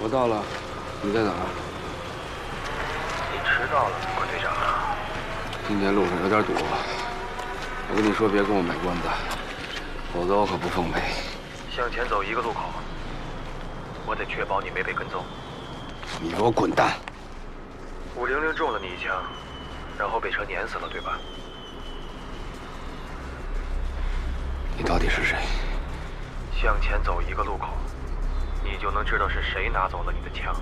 我到了，你在哪儿？你迟到了，关队长。今天路上有点堵，我跟你说，别跟我卖关子，否则我可不奉陪。向前走1个路口，我得确保你没被跟踪。你给我滚蛋500中了你1枪，然后被车碾死了，对吧？你到底是谁？向前走1个路口，你就能知道是谁拿走了你的枪。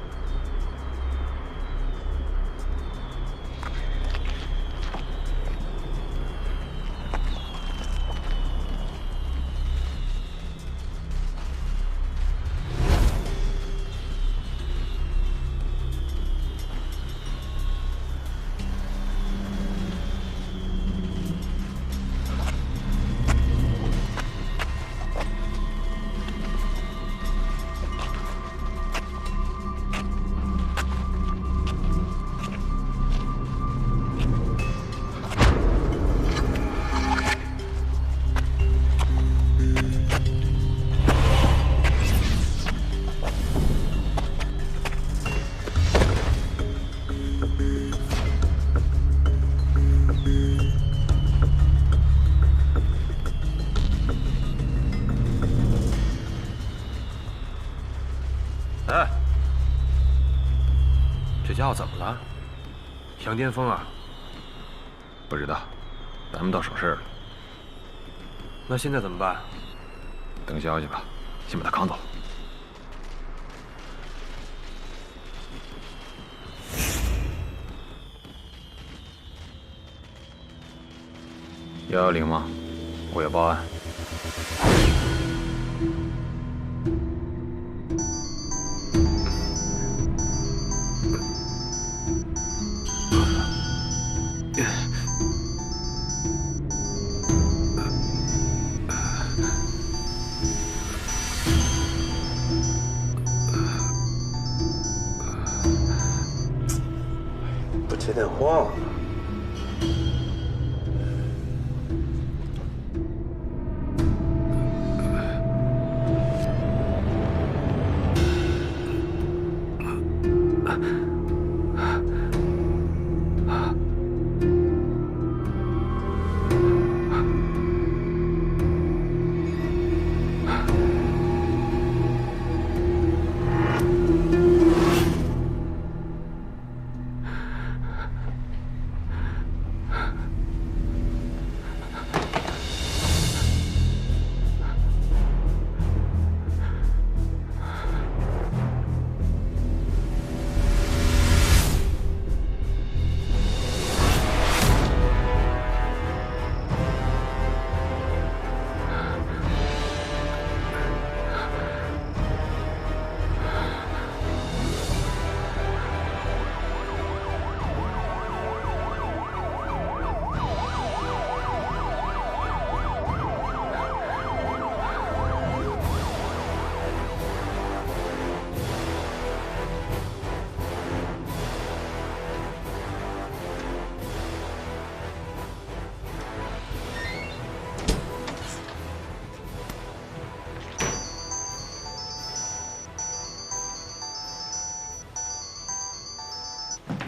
哎，这家伙怎么了？羊癫疯啊？不知道，咱们倒省事了。那现在怎么办？等消息吧，先把他扛走。110吗？我要报案。不接电话。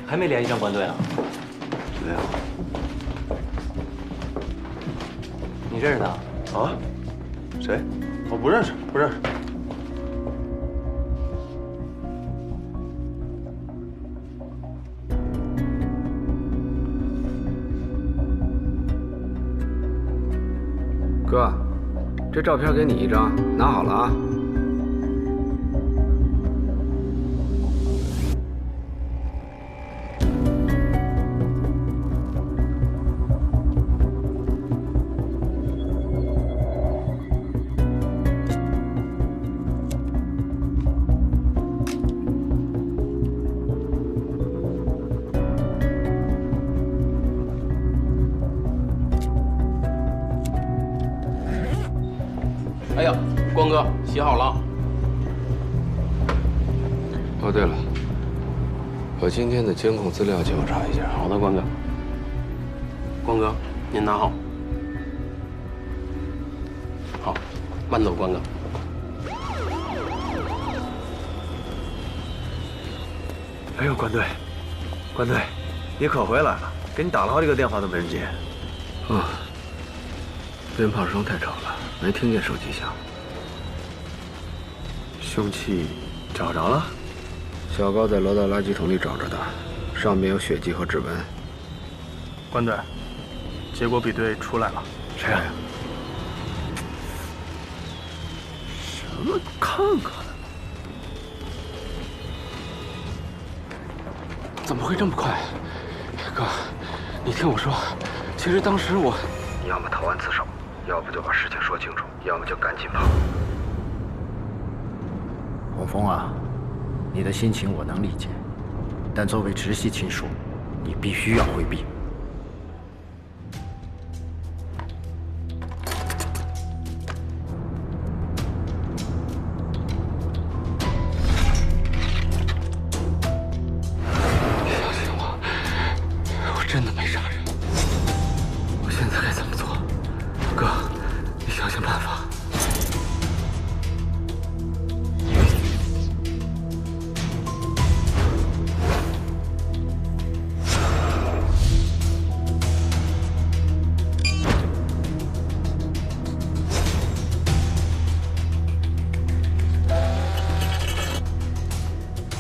还没联系上关队啊？没有。你认识他？啊？谁？我不认识，不认识。哥，这照片给你1张，拿好了啊。哎呀，光哥，洗好了。哦，对了，把今天的监控资料借我查一下。好的，关哥。关哥，您拿好。好，慢走，关哥。哎呦，关队，关队，你可回来了！给你打了好几个电话都没人接。啊，鞭炮声太吵了，没听见手机响。凶器找着了？小高在楼道垃圾桶里找着的，上面有血迹和指纹。关队，结果比对出来了。谁呀？什么看看？怎么会这么快？哥，你听我说，其实当时我……你要么投案自首，要不就把事情说清楚，要么就赶紧跑。洪峰啊，你的心情我能理解，但作为直系亲属，你必须要回避。相信我，我真的没杀人。我现在该怎么做？哥，你想想办法。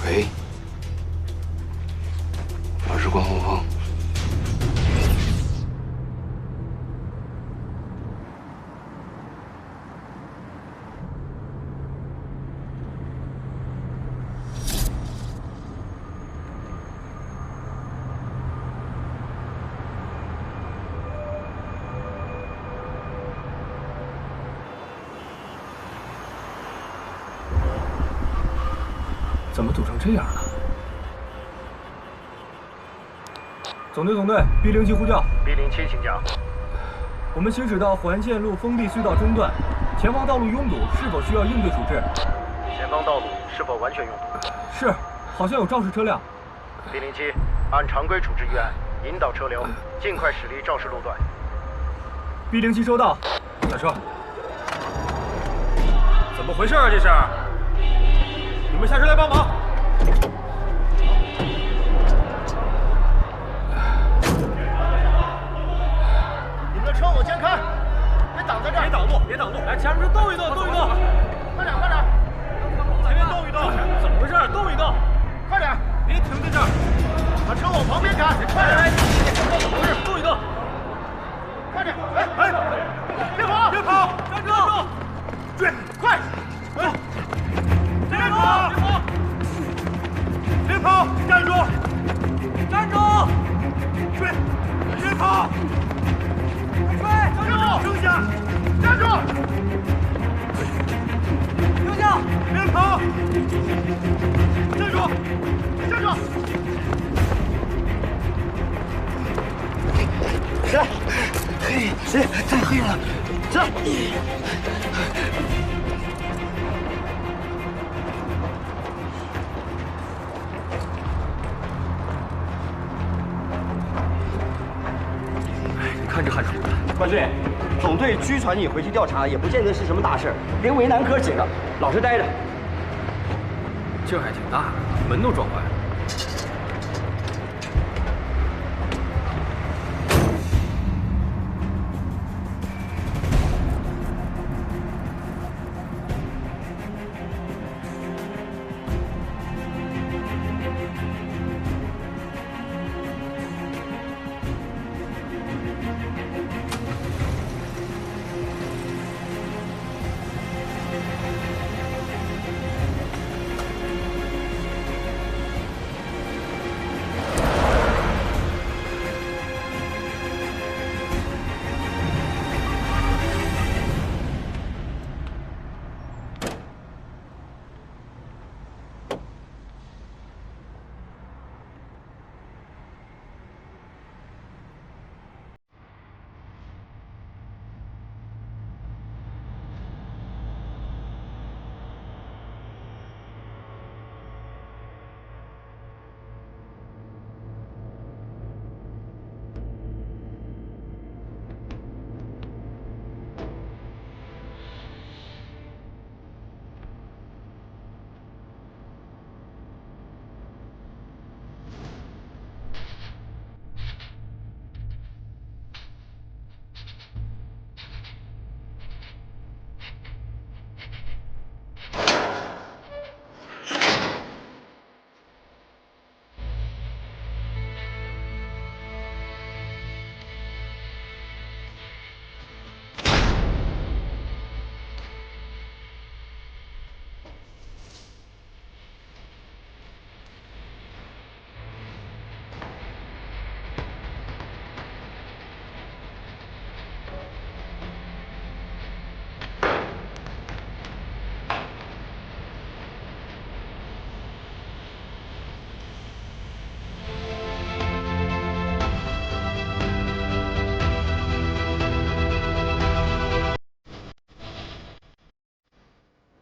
喂，我是关洪峰。怎么堵成这样了？总队，B07呼叫。B07，请讲。我们行驶到环线路封闭隧道中段，前方道路拥堵，是否需要应对处置？前方道路是否完全拥堵？是，好像有肇事车辆。B07，按常规处置预案，引导车流，尽快驶离肇事路段。B07收到。下车。怎么回事啊？这是？你们下车来帮忙。你们的车往前开，别挡在这儿。别挡路，别挡路！来，前面车动一动，动一动。快点，快点！前面动一动。怎么回事？动一动。快点！别停在这儿，把车往旁边开，快点！怎么回事？动一动。快点！哎，别跑！别跑！站住！追！快！别跑！别跑！站住！站住！追！别跑！追！站住！停下！站住！停下！别跑！站住！站住！谁？太黑了，这。看这汗水。关队，总队拘传你回去调查，也不见得是什么大事，别为难哥几个，老实待着。劲儿还挺大的，门都撞坏了。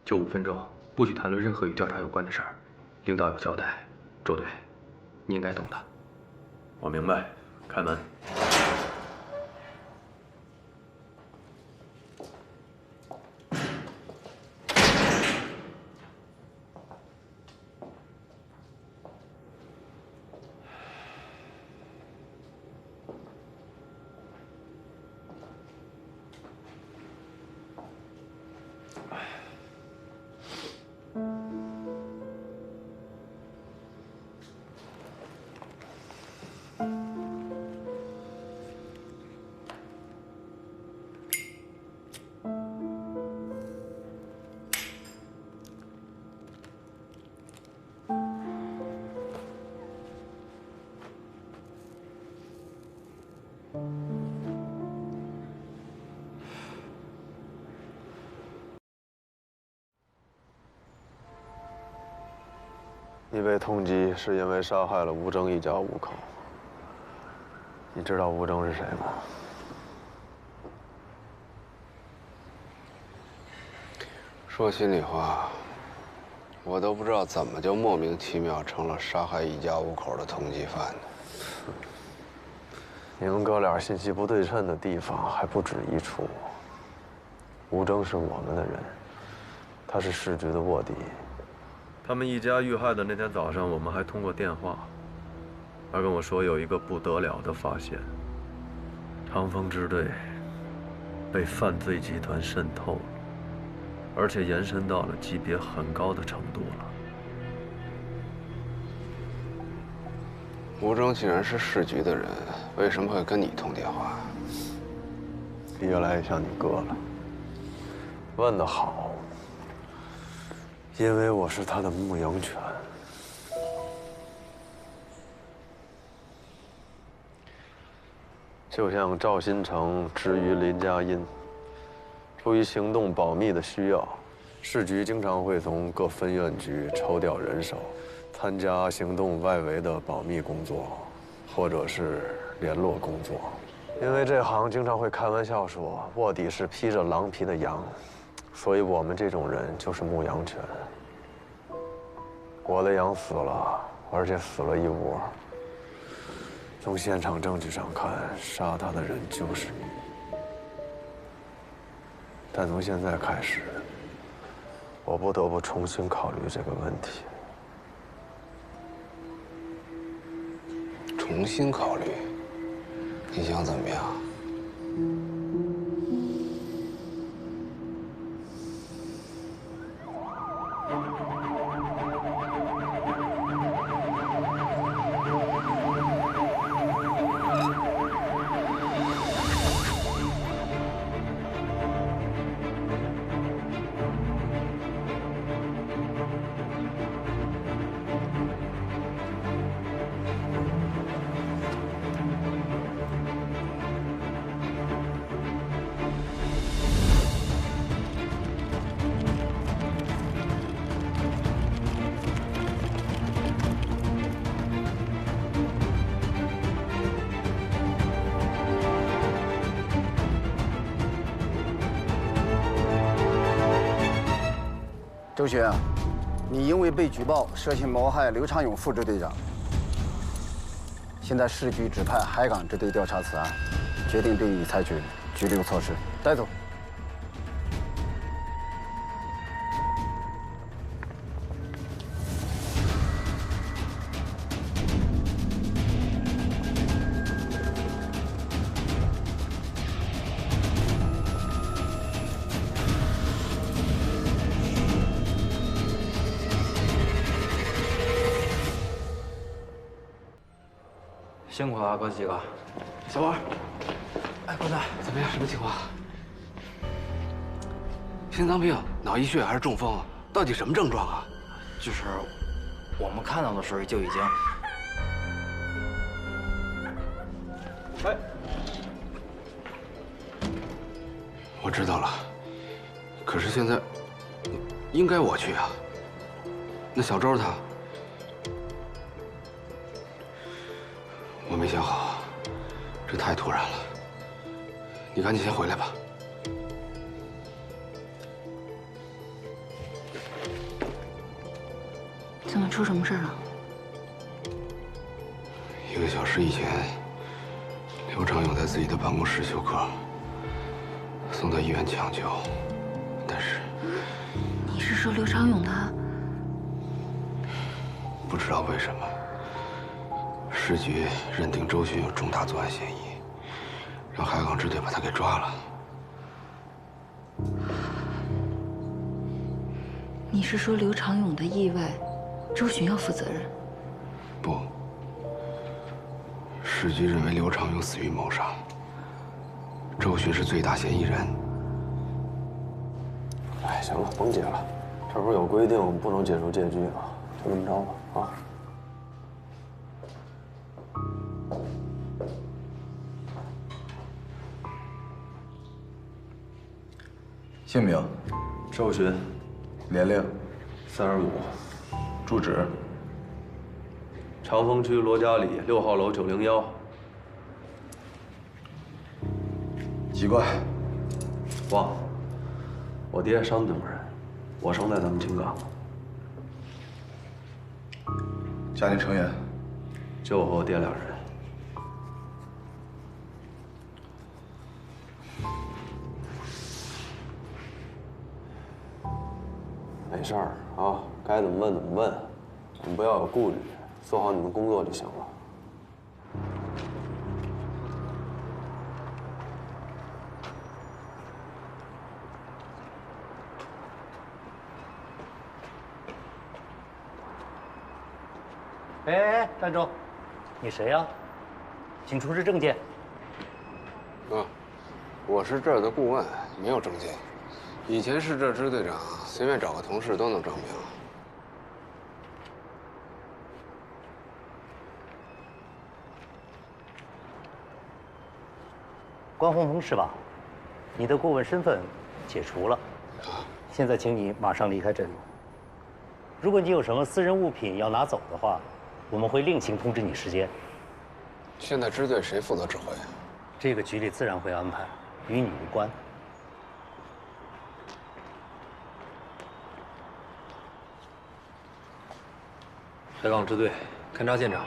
就5分钟，不许谈论任何与调查有关的事儿。领导有交代，周队，你应该懂的。我明白。开门。你被通缉是因为杀害了吴征一家5口。你知道吴征是谁吗？说心里话，我都不知道怎么就莫名其妙成了杀害一家5口的通缉犯呢。你们哥俩信息不对称的地方还不止一处。吴征是我们的人，他是市局的卧底。他们一家遇害的那天早上，我们还通过电话。他跟我说有一个不得了的发现：长风支队被犯罪集团渗透了，而且延伸到了级别很高的程度了。吴征既然是市局的人，为什么会跟你通电话？越来越像你哥了。问得好。因为我是他的牧羊犬。就像赵新成之于林佳音，出于行动保密的需要，市局经常会从各分院局抽调人手，参加行动外围的保密工作，或者是联络工作。因为这行经常会开玩笑说，卧底是披着狼皮的羊。所以我们这种人就是牧羊犬。我的羊死了，而且死了一窝。从现场证据上看，杀他的人就是你。但从现在开始，我不得不重新考虑这个问题。重新考虑？你想怎么样？周旋，你因为被举报涉嫌谋害刘长勇副支队长，现在市局指派海港支队调查此案，决定对你采取拘留措施，带走。辛苦了，哥几个。小王，哎，关队，怎么样？什么情况？心脏病、脑溢血还是中风？到底什么症状啊？就是我们看到的时候就已经……哎，我知道了。可是现在，应该我去啊。那小周他……我没想好，这太突然了。你赶紧先回来吧。出什么事了？1个小时以前，刘长勇在自己的办公室休克，送到医院抢救，但是……你是说刘长勇他？不知道为什么，市局认定周迅有重大作案嫌疑，让海港支队把他给抓了。你是说刘长勇的意外，周迅要负责任？不，市局认为刘长勇死于谋杀，周迅是最大嫌疑人。哎，行了，甭解了，这不是有规定不能解除借据吗？就这么着吧，啊。姓名：周迅，年龄35，住址：长风区罗家里6号楼901。籍贯：忘了，我爹山东人，我生在咱们青冈。家庭成员：就我和我爹2人。没事儿啊，该怎么问怎么问，你们不要有顾虑，做好你们工作就行了。哎，站住！你谁呀？请出示证件。我是这儿的顾问，没有证件。以前是这支队长，随便找个同事都能证明。关洪峰是吧？你的顾问身份解除了，现在请你马上离开这里。如果你有什么私人物品要拿走的话，我们会另行通知你时间。现在支队谁负责指挥？这个局里自然会安排，与你无关。海港支队勘察现场。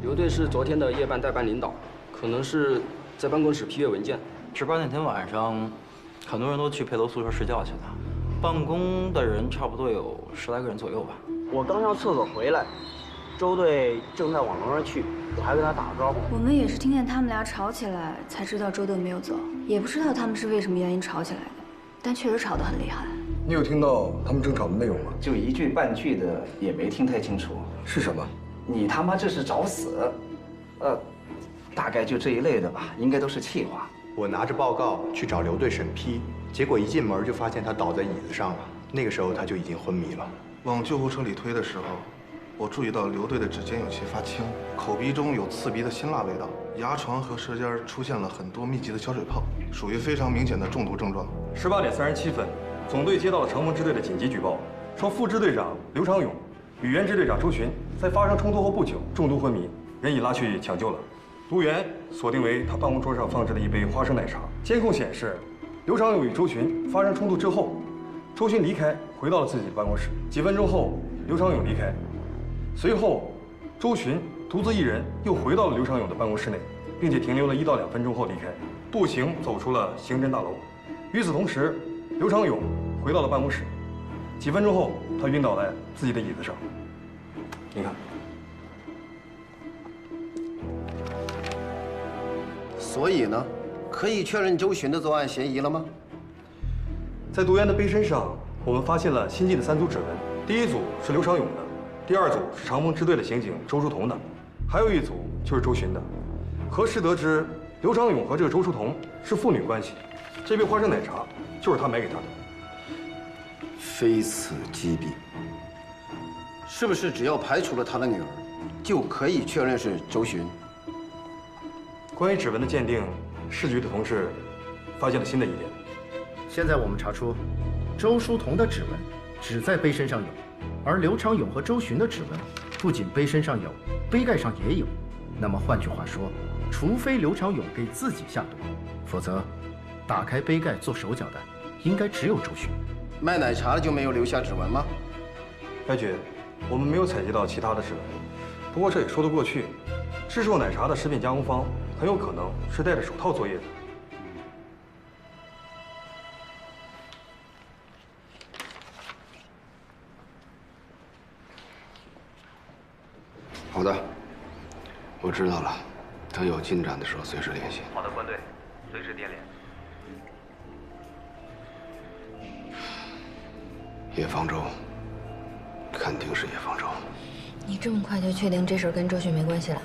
刘队是昨天的夜班代班领导，可能是在办公室批阅文件。值班那天晚上，很多人都去配楼宿舍睡觉去了，办公的人差不多有10来个人左右吧。我刚上厕所回来，周队正在往楼上去，我还跟他打个招呼。我们也是听见他们俩吵起来，才知道周队没有走，也不知道他们是为什么原因吵起来的，但确实吵得很厉害。你有听到他们争吵的内容吗？就1句半句的，也没听太清楚。是什么？你他妈这是找死！大概就这一类的吧，应该都是气话。我拿着报告去找刘队审批，结果一进门就发现他倒在椅子上了。那个时候他就已经昏迷了。往救护车里推的时候，我注意到刘队的指尖有些发青，口鼻中有刺鼻的辛辣味道，牙床和舌尖出现了很多密集的小水泡，属于非常明显的中毒症状。18点37分，总队接到了长风支队的紧急举报，说副支队长刘长勇与原支队长周群在发生冲突后不久中毒昏迷，人已拉去抢救了。毒源锁定为他办公桌上放置的一杯花生奶茶。监控显示，刘长勇与周群发生冲突之后，周群离开，回到了自己的办公室。几分钟后，刘长勇离开，随后周群独自一人又回到了刘长勇的办公室内，并且停留了1到2分钟后离开，步行走出了刑侦大楼。与此同时，刘长勇回到了办公室，几分钟后，他晕倒在自己的椅子上。你看。所以呢，可以确认周群的作案嫌疑了吗？在毒源的杯身上，我们发现了新进的3组指纹，第1组是刘长勇的，第2组是长风支队的刑警周书彤的，还有1组就是周群的。核实得知，刘长勇和这个周书彤是父女关系，这杯花生奶茶就是他买给他的。非此即彼，是不是只要排除了他的女儿，就可以确认是周群？关于指纹的鉴定，市局的同事发现了新的疑点。现在我们查出，周书彤的指纹只在杯身上有，而刘长勇和周寻的指纹不仅杯身上有，杯盖上也有。那么换句话说，除非刘长勇给自己下毒，否则打开杯盖做手脚的应该只有周寻。卖奶茶的就没有留下指纹吗？白局，我们没有采集到其他的指纹，不过这也说得过去。制作奶茶的食品加工方很有可能是戴着手套作业的。好的，我知道了。等有进展的时候随时联系。好的，关队，随时电联。叶方舟，肯定是叶方舟。你这么快就确定这事儿跟周迅没关系了？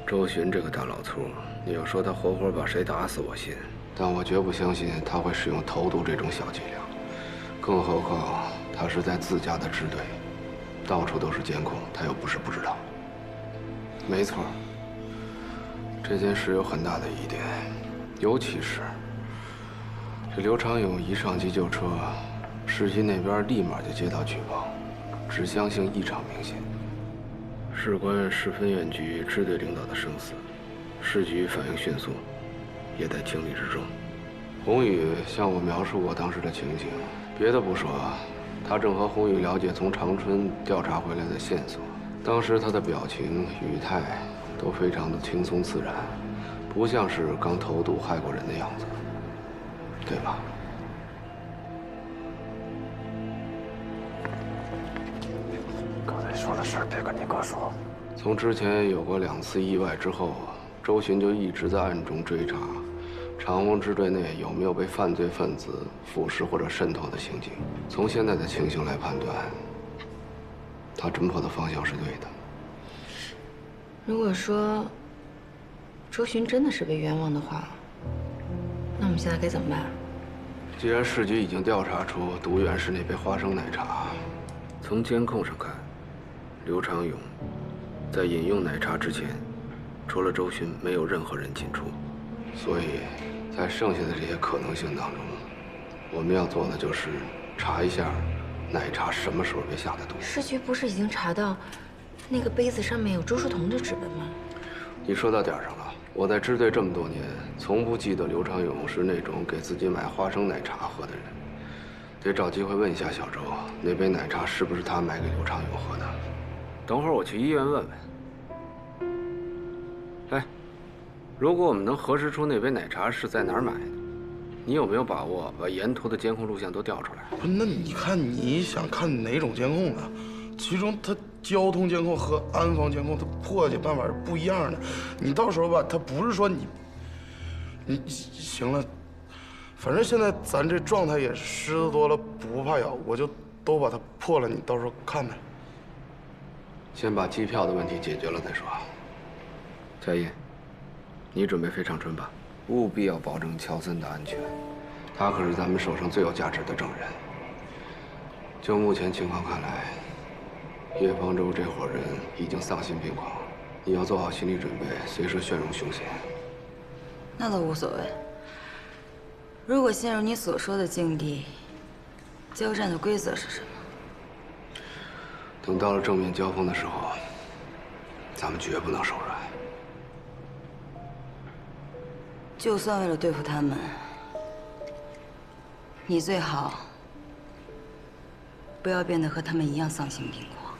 周寻这个大老粗，你要说他活活把谁打死，我信，但我绝不相信他会使用投毒这种小伎俩。更何况他是在自家的支队，到处都是监控，他又不是不知道。没错，这件事有很大的疑点，尤其是这刘长勇一上急救车，市局那边立马就接到举报，指向性异常明显。事关市分院局支队领导的生死，市局反应迅速，也在情理之中。宏宇向我描述过当时的情形，别的不说，他正和宏宇了解从长春调查回来的线索。当时他的表情、语态都非常的轻松自然，不像是刚投毒害过人的样子，对吧？刚才说的事儿别跟你哥说。从之前有过2次意外之后，周寻就一直在暗中追查长风支队内有没有被犯罪分子腐蚀或者渗透的情景。从现在的情形来判断，他侦破的方向是对的。如果说周寻真的是被冤枉的话，那我们现在该怎么办？既然市局已经调查出毒源是那杯花生奶茶，从监控上看，刘长勇在饮用奶茶之前，除了周寻，没有任何人进出。所以，在剩下的这些可能性当中，我们要做的就是查一下奶茶什么时候被下的毒。市局不是已经查到那个杯子上面有周书彤的指纹吗？你说到点儿上了。我在支队这么多年，从不记得刘长勇是那种给自己买花生奶茶喝的人。得找机会问一下小周，那杯奶茶是不是他买给刘长勇喝的？等会儿我去医院问问。哎，如果我们能核实出那杯奶茶是在哪儿买的，你有没有把握把沿途的监控录像都调出来？不是，那你看你想看哪种监控呢？其中它交通监控和安防监控它破解办法是不一样的。你到时候吧，它不是说你行了，反正现在咱这状态也狮子多了不怕咬，我就都把它破了，你到时候看呗。先把机票的问题解决了再说。佳音，你准备飞长春吧，务必要保证乔森的安全，他可是咱们手上最有价值的证人。就目前情况看来，叶方舟这伙人已经丧心病狂，你要做好心理准备，随时陷入凶险。那倒无所谓。如果陷入你所说的境地，交战的规则是什么？等到了正面交锋的时候，咱们绝不能手软。就算为了对付他们，你最好不要变得和他们一样丧心病狂。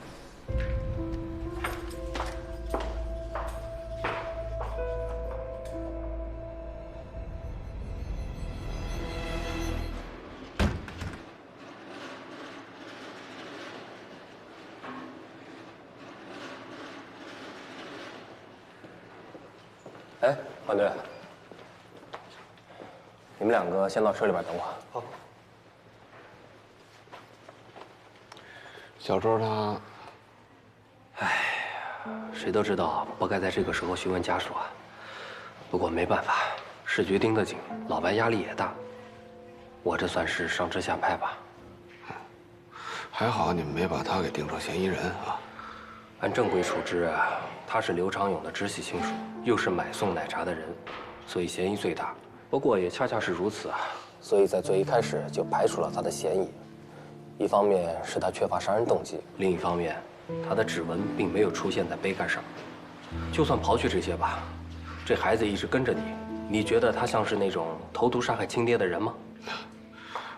哎，团队，你们两个先到车里边等我。好。小周他，谁都知道不该在这个时候询问家属啊。不过没办法，市局盯得紧，老白压力也大。我这算是上车下派吧。还好你们没把他给定成嫌疑人啊。按正规处置啊，他是刘长勇的直系亲属，又是买送奶茶的人，所以嫌疑最大。不过也恰恰是如此啊，所以在最一开始就排除了他的嫌疑。一方面是他缺乏杀人动机，另一方面，他的指纹并没有出现在杯盖上。就算刨去这些吧，这孩子一直跟着你，你觉得他像是那种投毒杀害亲爹的人吗？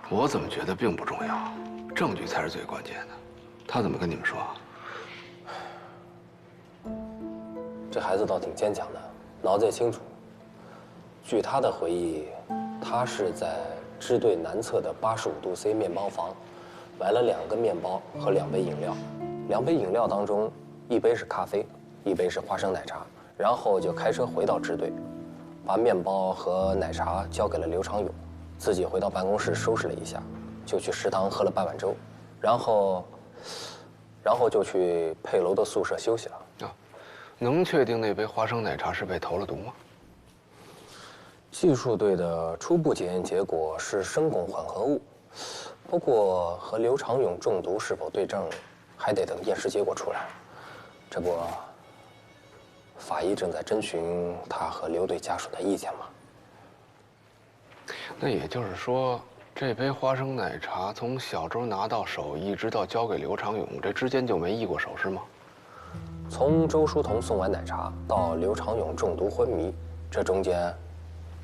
我怎么觉得并不重要，证据才是最关键的。他怎么跟你们说？这孩子倒挺坚强的，脑子也清楚。据他的回忆，他是在支队南侧的85度 C 面包房，买了2个面包和2杯饮料，2杯饮料当中1杯是咖啡，1杯是花生奶茶，然后就开车回到支队，把面包和奶茶交给了刘长勇，自己回到办公室收拾了一下，就去食堂喝了半碗粥，然后就去佩楼的宿舍休息了。能确定那杯花生奶茶是被投了毒吗？技术队的初步检验结果是生汞混合物，不过和刘长勇中毒是否对症，还得等验尸结果出来。这不，法医正在征询他和刘队家属的意见吗？那也就是说，这杯花生奶茶从小周拿到手一直到交给刘长勇，这之间就没易过手是吗？从周书彤送完奶茶到刘长勇中毒昏迷，这中间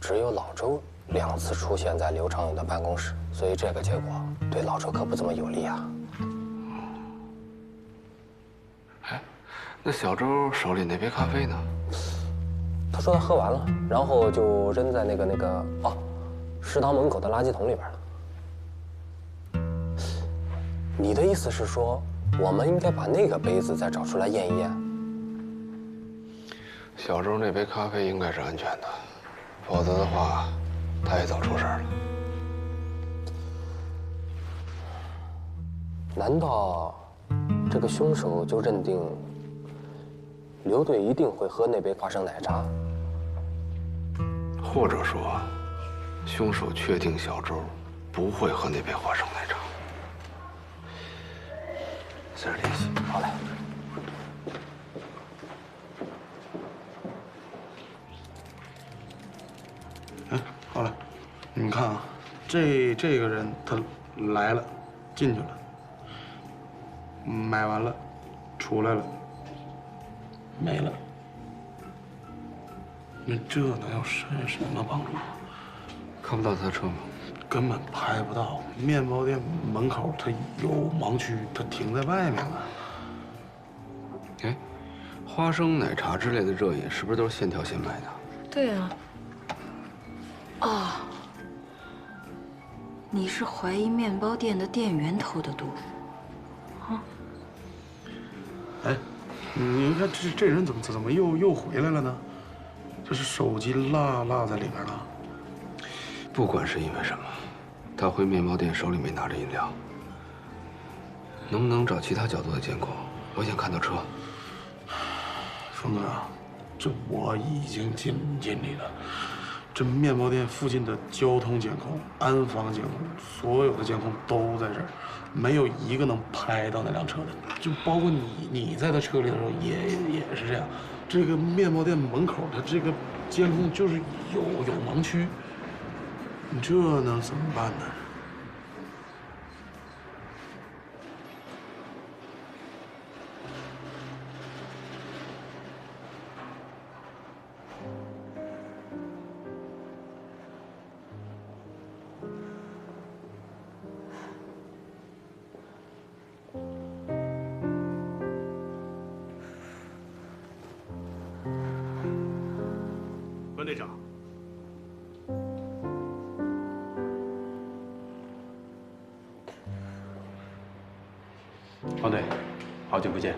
只有老周2次出现在刘长勇的办公室，所以这个结果对老周可不怎么有利啊。哎，那小周手里那杯咖啡呢？他说他喝完了，然后就扔在那个食堂门口的垃圾桶里边了。你的意思是说，我们应该把那个杯子再找出来验一验？小周那杯咖啡应该是安全的，否则的话，他也早出事了。难道这个凶手就认定刘队一定会喝那杯花生奶茶？或者说，凶手确定小周不会喝那杯花生奶茶。先生联系。好嘞。好了，你们看啊，这个人他来了，进去了，买完了，出来了，没了。那这能有什么帮助？看不到他的车吗？根本拍不到。面包店门口它有盲区，它停在外面了。哎，花生奶茶之类的热饮是不是都是现挑现卖的？对啊。哦，你是怀疑面包店的店员投的毒？啊？哎，你看这人怎么又回来了呢？这是手机落在里面了。不管是因为什么，他回面包店手里没拿着饮料。能不能找其他角度的监控？我想看到车。峰哥，这我已经尽力了。这面包店附近的交通监控、安防监控，所有的监控都在这儿，没有一个能拍到那辆车的。就包括你在他车里的时候也是这样。这个面包店门口它这个监控就是有盲区，你这能怎么办呢？关队长，黄队，好久不见。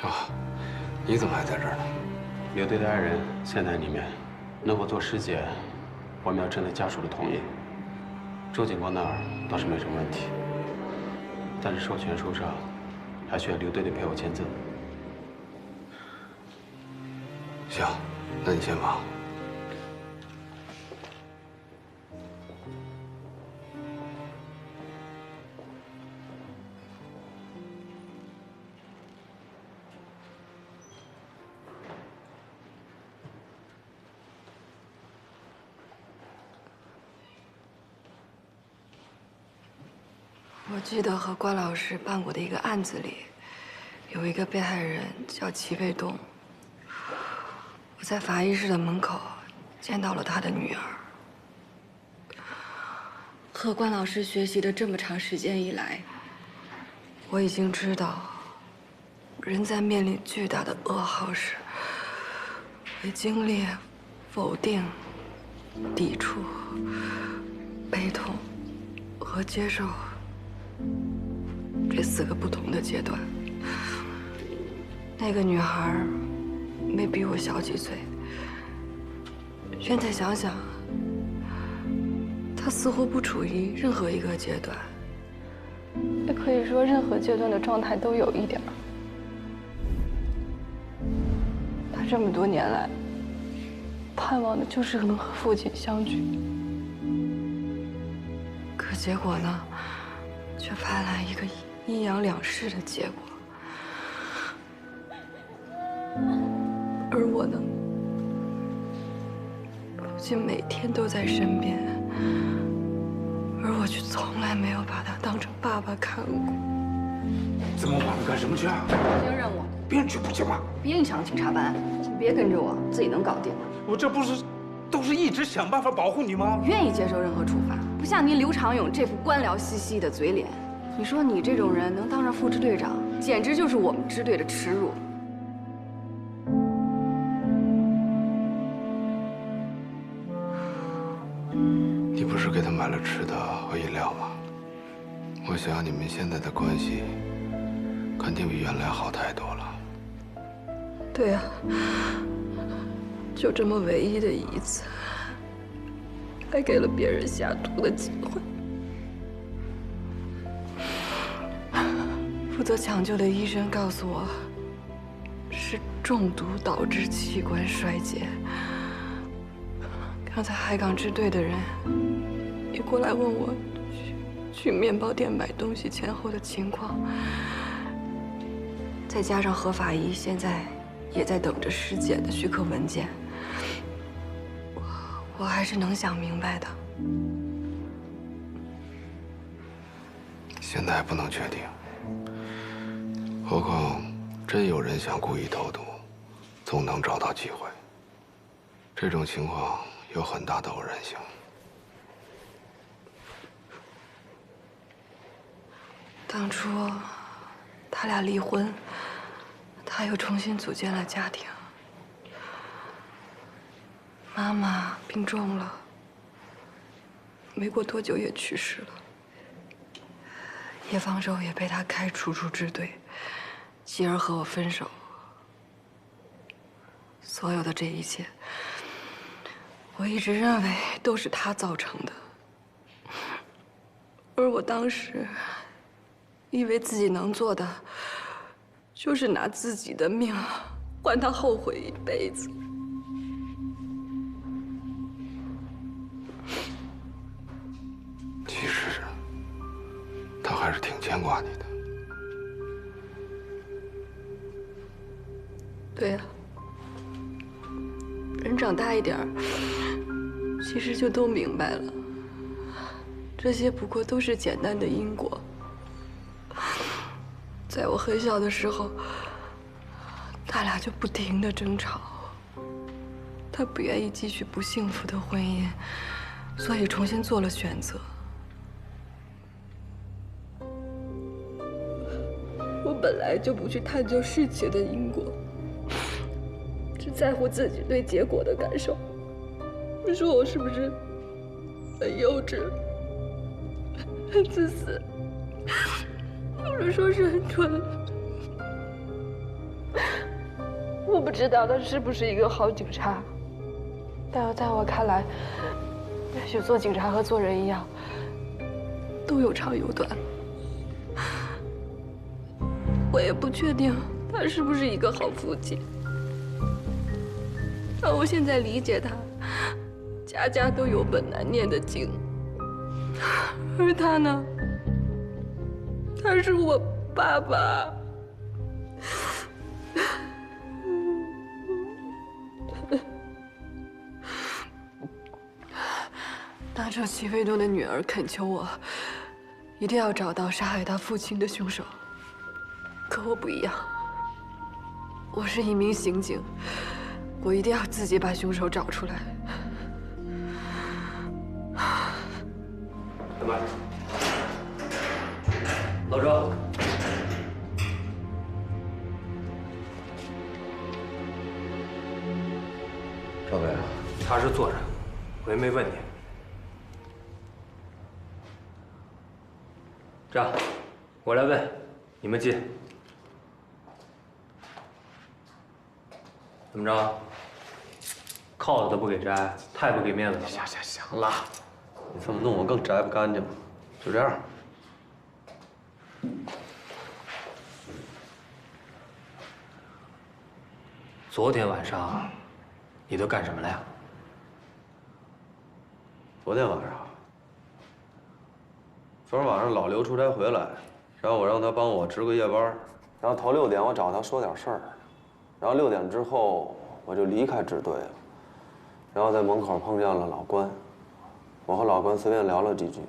啊，你怎么还在这儿呢？刘队的爱人现在里面，能否做尸检，我们要征得家属的同意。周警官那儿倒是没什么问题，但是授权书上还需要刘队的配偶签字。行，那你先忙。我记得和关老师办过的一个案子里，有一个被害人叫齐卫东。我在法医室的门口见到了他的女儿。和关老师学习的这么长时间以来，我已经知道，人在面临巨大的噩耗时，会经历否定、抵触、悲痛和接受这4个不同的阶段。那个女孩没比我小几岁，现在想想，她似乎不处于任何一个阶段，也可以说任何阶段的状态都有一点儿。她这么多年来，盼望的就是能和父亲相聚，可结果呢，却盼来一个阴阳两世的结果。而我呢，父亲每天都在身边，而我却从来没有把他当成爸爸看过。这么晚了干什么去啊？执行任务。别去不行吗？别影响警察办案，请别跟着我，自己能搞定。我这不是都是一直想办法保护你吗？愿意接受任何处罚，不像您刘长勇这副官僚兮兮的嘴脸。你说你这种人能当上副支队长，简直就是我们支队的耻辱。你不是给他买了吃的和饮料吗？我想你们现在的关系肯定比原来好太多了。对啊，就这么唯一的一次，还给了别人下毒的机会。负责抢救的医生告诉我，是中毒导致器官衰竭。刚才海港支队的人也过来问我去面包店买东西前后的情况，再加上何法医现在也在等着尸检的许可文件，我还是能想明白的。现在还不能确定，何况真有人想故意投毒，总能找到机会。这种情况有很大的偶然性。当初他俩离婚，他又重新组建了家庭。妈妈病重了，没过多久也去世了。叶方舟也被他开除出支队，继而和我分手。所有的这一切，我一直认为都是他造成的，而我当时以为自己能做的，就是拿自己的命换他后悔一辈子。其实，他还是挺牵挂你的。对呀，人长大一点儿，其实就都明白了，这些不过都是简单的因果。在我很小的时候，他俩就不停地争吵。他不愿意继续不幸福的婚姻，所以重新做了选择。我本来就不去探究事情的因果，只在乎自己对结果的感受。你说我是不是很幼稚、很自私？或者说是很蠢？我不知道他是不是一个好警察，但在我看来，也许做警察和做人一样，都有长有短。我也不确定他是不是一个好父亲，但我现在理解他，家家都有本难念的经，而他呢？他是我爸爸。当初齐卫东的女儿恳求我一定要找到杀害他父亲的凶手。可我不一样，我是一名刑警，我一定要自己把凶手找出来。小白，老周。 赵队，他是做人，我也没问你。这样，我来问，你们进。怎么着？铐子都不给摘，太不给面子了。行了，你这么弄我更摘不干净了。就这样。昨天晚上。 你都干什么了呀？昨天晚上老刘出差回来，然后我让他帮我值个夜班，然后头6点我找他说点事儿，然后6点之后我就离开支队了，然后在门口碰见了老关，我和老关随便聊了几句，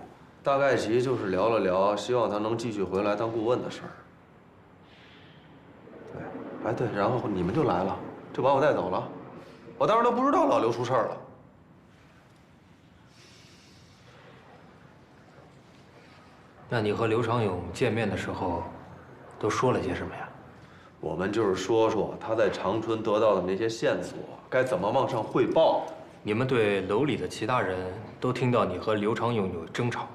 大概其就是聊了聊，希望他能继续回来当顾问的事儿。对，哎对，然后你们就来了，就把我带走了。 我当时都不知道老刘出事儿了。那你和刘长勇见面的时候，都说了些什么呀？我们就是说说他在长春得到的那些线索，该怎么往上汇报。你们对楼里的其他人都听到你和刘长勇有争吵，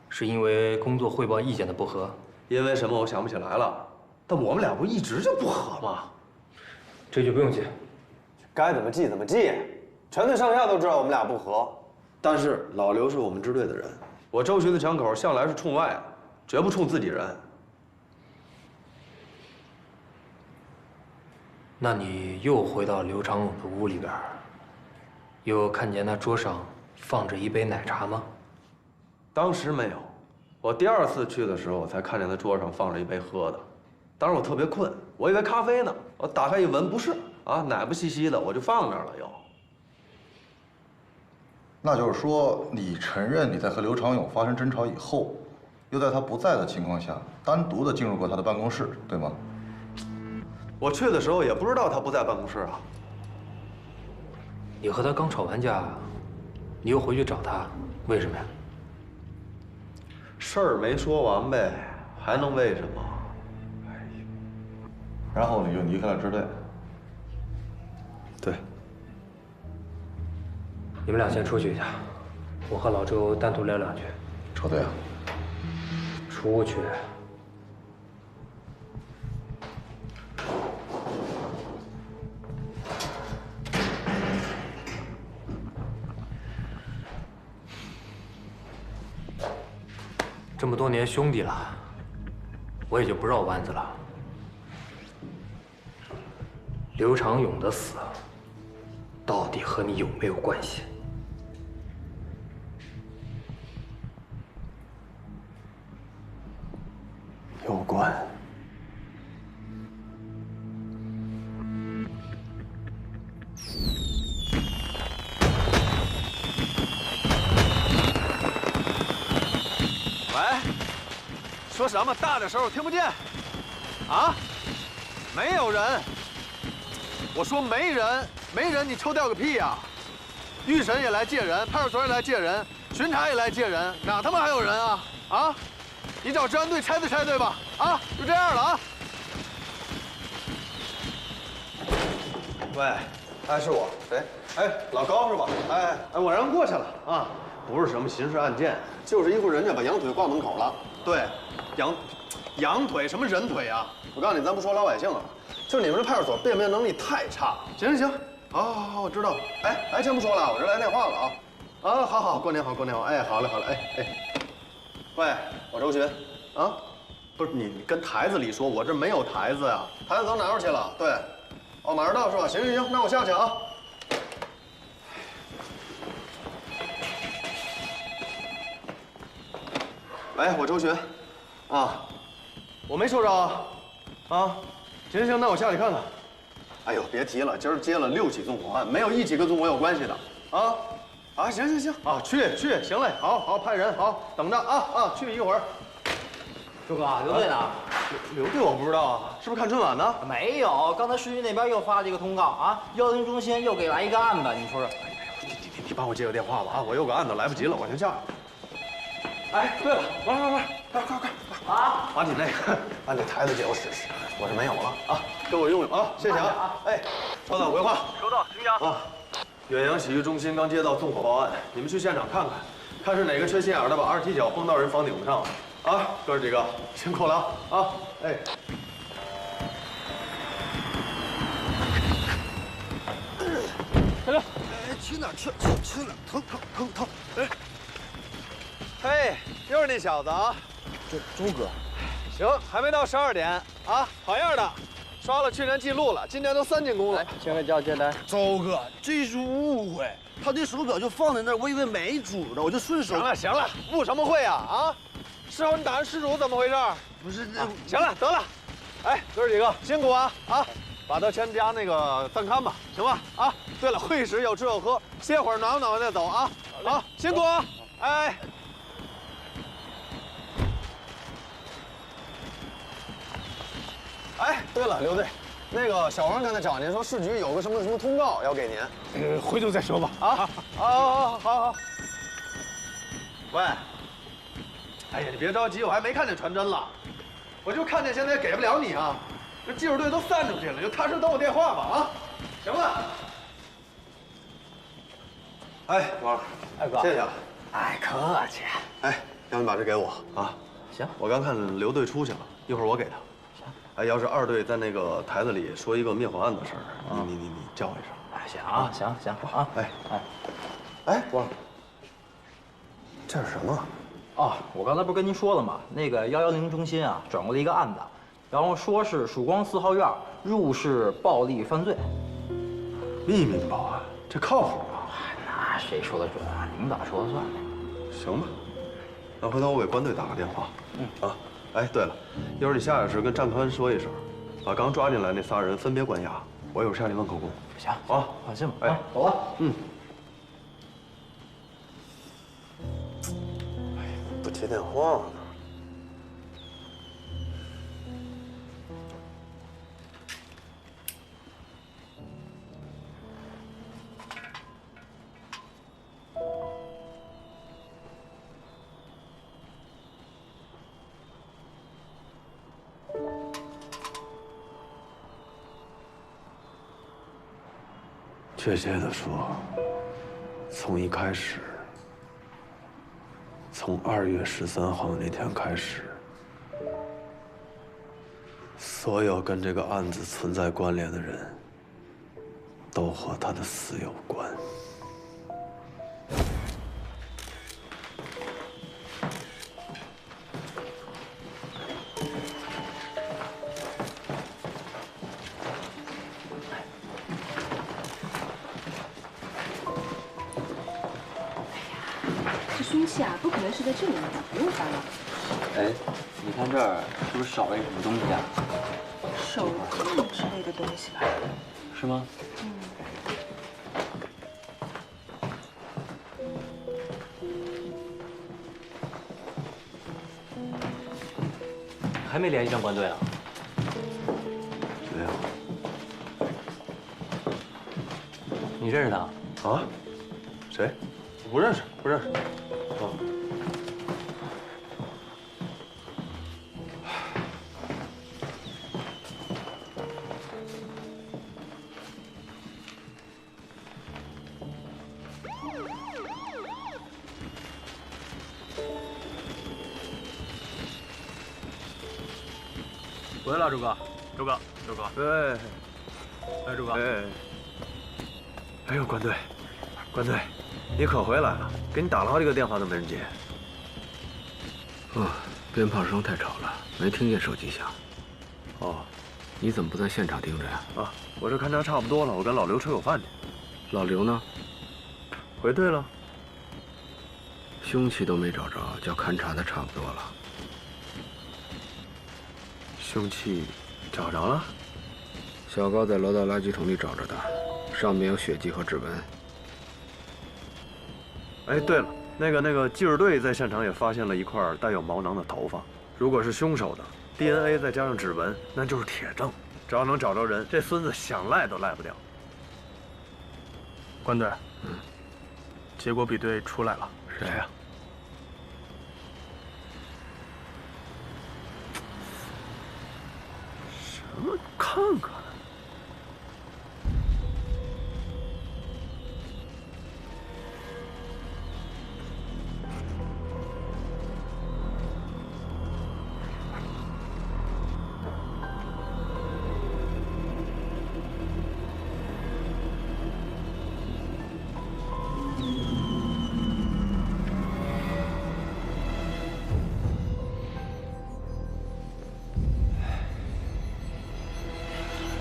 是因为工作汇报意见的不合？因为什么我想不起来了，但我们俩不一直就不和吗？这就不用记。 该怎么记怎么记，全队上下都知道我们俩不和。但是老刘是我们支队的人，我周巡的枪口向来是冲外的，绝不冲自己人。那你又回到刘长勇的屋里边，又看见他桌上放着一杯奶茶吗？当时没有，我第2次去的时候，我才看见他桌上放着一杯喝的。当时我特别困，我以为咖啡呢，我打开一闻，不是。 啊，奶不兮兮的，我就放那儿了又。那就是说，你承认你在和刘长勇发生争吵以后，又在他不在的情况下，单独的进入过他的办公室，对吗？我去的时候也不知道他不在办公室啊。你和他刚吵完架，你又回去找他，为什么呀？事儿没说完呗，还能为什么？哎呦，然后你就离开了支队。 对，你们俩先出去一下，我和老周单独聊2句。赵队啊，出去。这么多年兄弟了，我也就不绕弯子了。刘长勇的死。 到底和你有没有关系？有关。喂，说什么？大点声，我听不见。啊？没有人。我说没人。 没人，你抽调个屁呀！预审也来借人，派出所也来借人，巡查也来借人，哪他妈还有人啊？啊！你找治安队拆对拆对吧？啊，就这样了啊！喂，哎，是我，谁？哎，老高是吧？哎，我让人过去了啊，不是什么刑事案件，就是一户人家把羊腿挂门口了。对，羊腿什么人腿啊？我告诉你，咱不说老百姓了，就是你们这派出所辨别能力太差。行行行。 好，我知道了。哎，先不说了，我这来电话了啊。啊，好，过年好，过年好。哎，好嘞。喂，我周巡，啊，不是你跟台子里说，我这没有台子呀，台子都拿出去了。对，哦，马上到是吧？行，那我下去啊。喂，我周巡，啊，我没受着啊，啊，行，那我下去看看。 哎呦，别提了，今儿接了6起纵火案，没有1起跟纵火有关系的，行啊，去，行嘞，好，派人好，等着啊，去一会儿。周哥，刘队呢？刘队我不知道啊，是不是看春晚呢？没有，刚才市局那边又发了一个通告啊，110中心又给来一个案子，你说说。你帮我接个电话吧啊，我有个案子来不及了，我先下。哎，对了，玩，快啊！把你那个把你台子借我使使，我是没有了啊，给我用用啊，谢谢啊。哎，稍等，回话。收到，请讲。啊，远洋洗浴中心刚接到纵火报案，你们去现场看看，看是哪个缺心眼的把二踢脚崩到人房顶子上了。啊，哥几个辛苦了啊！哎。大哥，去哪儿去哪儿？疼！哎，嘿，又是那小子啊！这周哥，行，还没到12点啊，好样的！刷了去年记录了，今年都3进宫了。签个交接单。周哥，这是误会，他那手表就放在那儿，我以为没主呢，我就顺手。行了，误什么会啊？啊！事后你打人失主怎么回事？不是那……行了，得了，哎，哥几个辛苦啊！把他全家那个暂看吧，行吧？啊，对了，会议室有吃有喝，歇会儿暖和暖和再走啊！好，辛苦啊！哎。哎，对了，刘队，那个小王刚才找您说市局有个什么通告要给您，回头再说吧。啊，好。喂，哎呀，你别着急，我还没看见传真了，我就看见现在给不了你啊。这技术队都散出去了，就踏实等我电话吧啊！行了。哎，王，哎哥，谢谢了。哎，客气。哎，让你把这给我啊。行，我刚看刘队出去了，一会儿我给他。行。哎，要是2队在那个台子里说一个灭火案的事儿，你叫我一声。哎，行啊。哎，王，这是什么？哦，我刚才不是跟您说了吗？那个110中心啊，转过来一个案子。然后说是曙光4号院入室暴力犯罪，秘密报案，这靠谱吗？那谁说的准啊？领导说了算呗。行吧，那回头我给关队打个电话。啊，哎，对了，一会儿你下去时跟战科说一声，把刚抓进来那3人分别关押，我一会儿下去问口供。行啊，放心吧。哎，走了。哎呀，不接电话呢。确切的说，从一开始，从2月13号那天开始，所有跟这个案子存在关联的人，都和他的死有关。凶器啊，不可能是在这里面的，不用翻了。哎，你看这儿是不是少了一个什么东西啊？手机之类的东西吧？是吗？还没联系上关队啊？没有。你认识他？啊？谁？不认识，不认识。回来了，周哥。对。哎，周哥。哎呦，关队，你可回来了！给你打了好几个电话都没人接。鞭炮声太吵了，没听见手机响。哦，你怎么不在现场盯着呀？啊，我这勘察差不多了，我跟老刘吃口饭去。老刘呢？回队了。凶器都没找着，叫勘察的差不多了。凶器找着了？小高在楼道垃圾桶里找着的，上面有血迹和指纹。哎，对了，那个技术队在现场也发现了一块带有毛囊的头发，如果是凶手的 DNA 再加上指纹，那就是铁证。只要能找着人，这孙子想赖都赖不掉。关队，结果比对出来了，谁呀？什么？看看。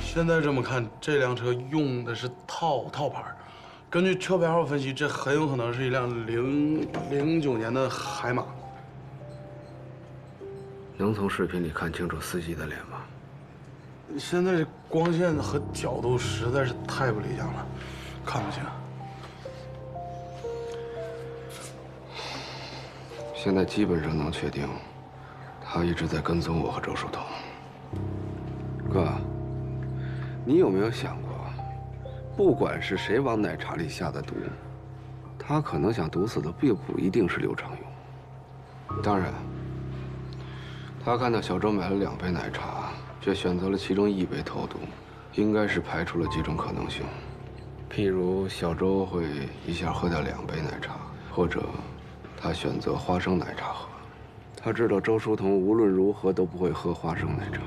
现在这么看，这辆车用的是套牌。根据车牌号分析，这很有可能是一辆09年的海马。能从视频里看清楚司机的脸吗？现在这光线和角度实在是太不理想了，看不清。现在基本上能确定，他一直在跟踪我和周书彤。哥。 你有没有想过，不管是谁往奶茶里下的毒，他可能想毒死的并不一定是刘长勇。当然，他看到小周买了2杯奶茶，却选择了其中1杯投毒，应该是排除了几种可能性，譬如小周会一下喝掉2杯奶茶，或者他选择花生奶茶喝。他知道周书彤无论如何都不会喝花生奶茶。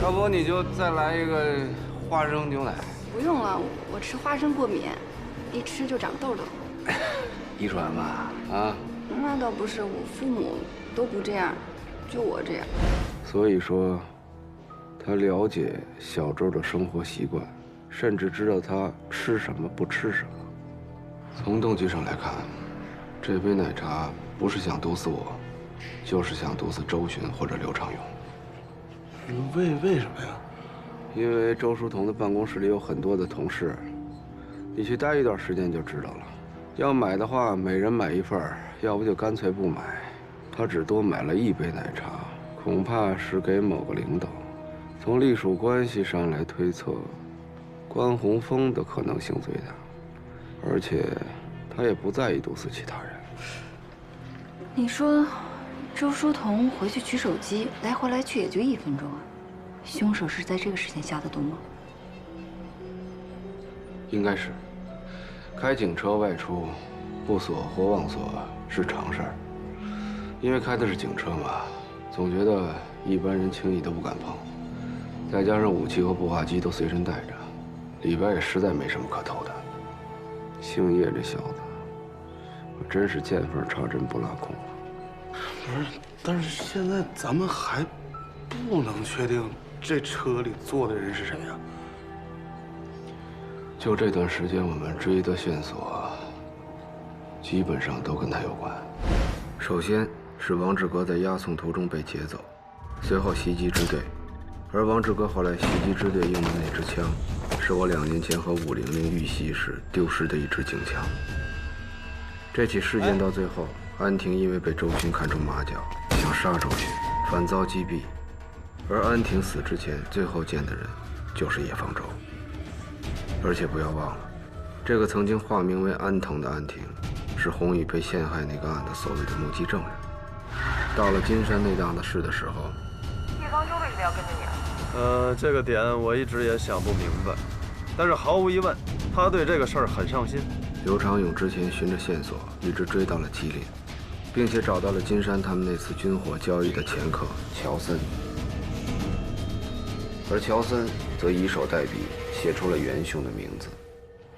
要不你就再来一个。 花生牛奶不用了，我吃花生过敏，一吃就长痘痘。遗传吧？啊？那倒不是，我父母都不这样，就我这样。所以说，他了解小周的生活习惯，甚至知道他吃什么不吃什么。从动机上来看，这杯奶茶不是想毒死我，就是想毒死周巡或者刘长勇。为什么呀？ 因为周书彤的办公室里有很多的同事，你去待一段时间就知道了。要买的话，每人买1份，要不就干脆不买。他只多买了1杯奶茶，恐怕是给某个领导。从隶属关系上来推测，关宏峰的可能性最大，而且他也不在意毒死其他人。你说，周书彤回去取手机，来回来去也就1分钟啊。 凶手是在这个时间下的毒吗？应该是。开警车外出，不锁或忘锁是常事儿。因为开的是警车嘛，总觉得一般人轻易都不敢碰。再加上武器和步话机都随身带着，里边也实在没什么可偷的。姓叶这小子，我真是见缝插针不拉空。不是，但是现在咱们还不能确定。 这车里坐的人是谁呀？就这段时间，我们追的线索基本上都跟他有关。首先是王志革在押送途中被劫走，随后袭击支队，而王志革后来袭击支队用的那支枪，是我2年前和500遇袭时丢失的一支警枪。这起事件到最后，安婷因为被周巡看中马脚，想杀周巡，反遭击毙。 而安婷死之前，最后见的人就是叶方舟。而且不要忘了，这个曾经化名为安藤的安婷，是洪宇被陷害那个案的所谓的目击证人。到了金山那档子事的时候，叶方舟为什么要跟着你？这个点我一直也想不明白，但是毫无疑问，他对这个事儿很上心。刘长勇之前循着线索一直追到了吉林，并且找到了金山他们那次军火交易的掮客乔森。 而乔森则以手代笔，写出了元凶的名字。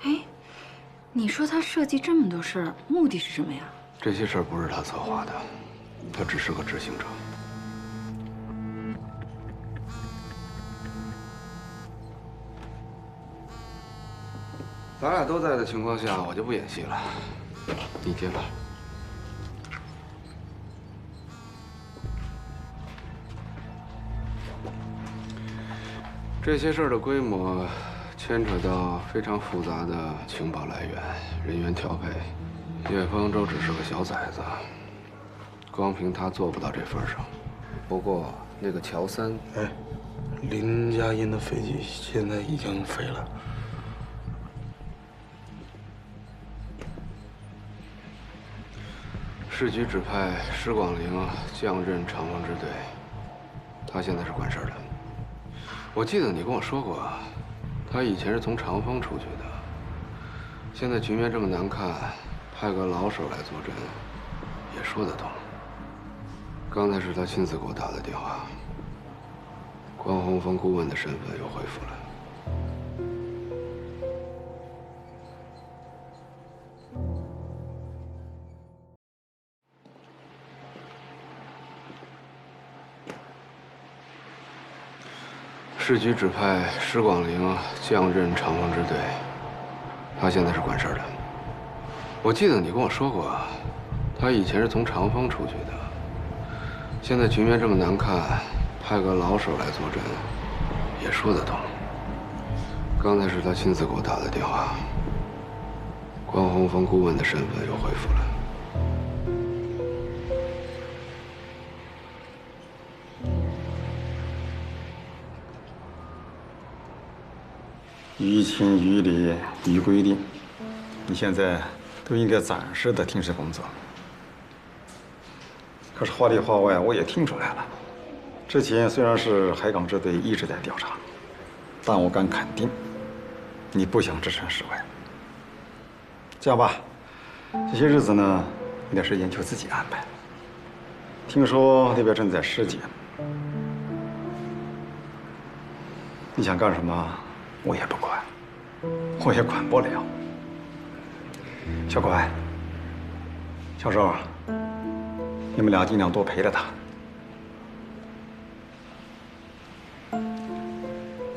哎，你说他设计这么多事儿，目的是什么呀？这些事儿不是他策划的，他只是个执行者。咱俩都在的情况下，我就不演戏了，你接吧。 这些事儿的规模，牵扯到非常复杂的情报来源、人员调配。叶方舟只是个小崽子，光凭他做不到这份上。不过那个乔三，哎，林佳音的飞机现在已经飞了。市局指派施广陵降任长风支队，他现在是管事的。我记得你跟我说过，他以前是从长风出去的。现在局面这么难看，派个老手来坐镇，也说得通。刚才是他亲自给我打的电话，关宏峰顾问的身份又恢复了。市局指派施广陵降任长风支队，他现在是管事的。我记得你跟我说过，他以前是从长风出去的。现在局面这么难看，派个老手来坐镇，也说得通。刚才是他亲自给我打的电话，关宏峰顾问的身份又恢复了。于情于理于规定，你现在都应该暂时的停止工作。可是话里话外，我也听出来了，之前虽然是海港支队一直在调查，但我敢肯定，你不想置身事外。这样吧，这些日子呢，你的时间就自己安排。听说那边正在尸检，你想干什么？我也不管，我也管不了。小乖，小周，你们俩尽量多陪着他。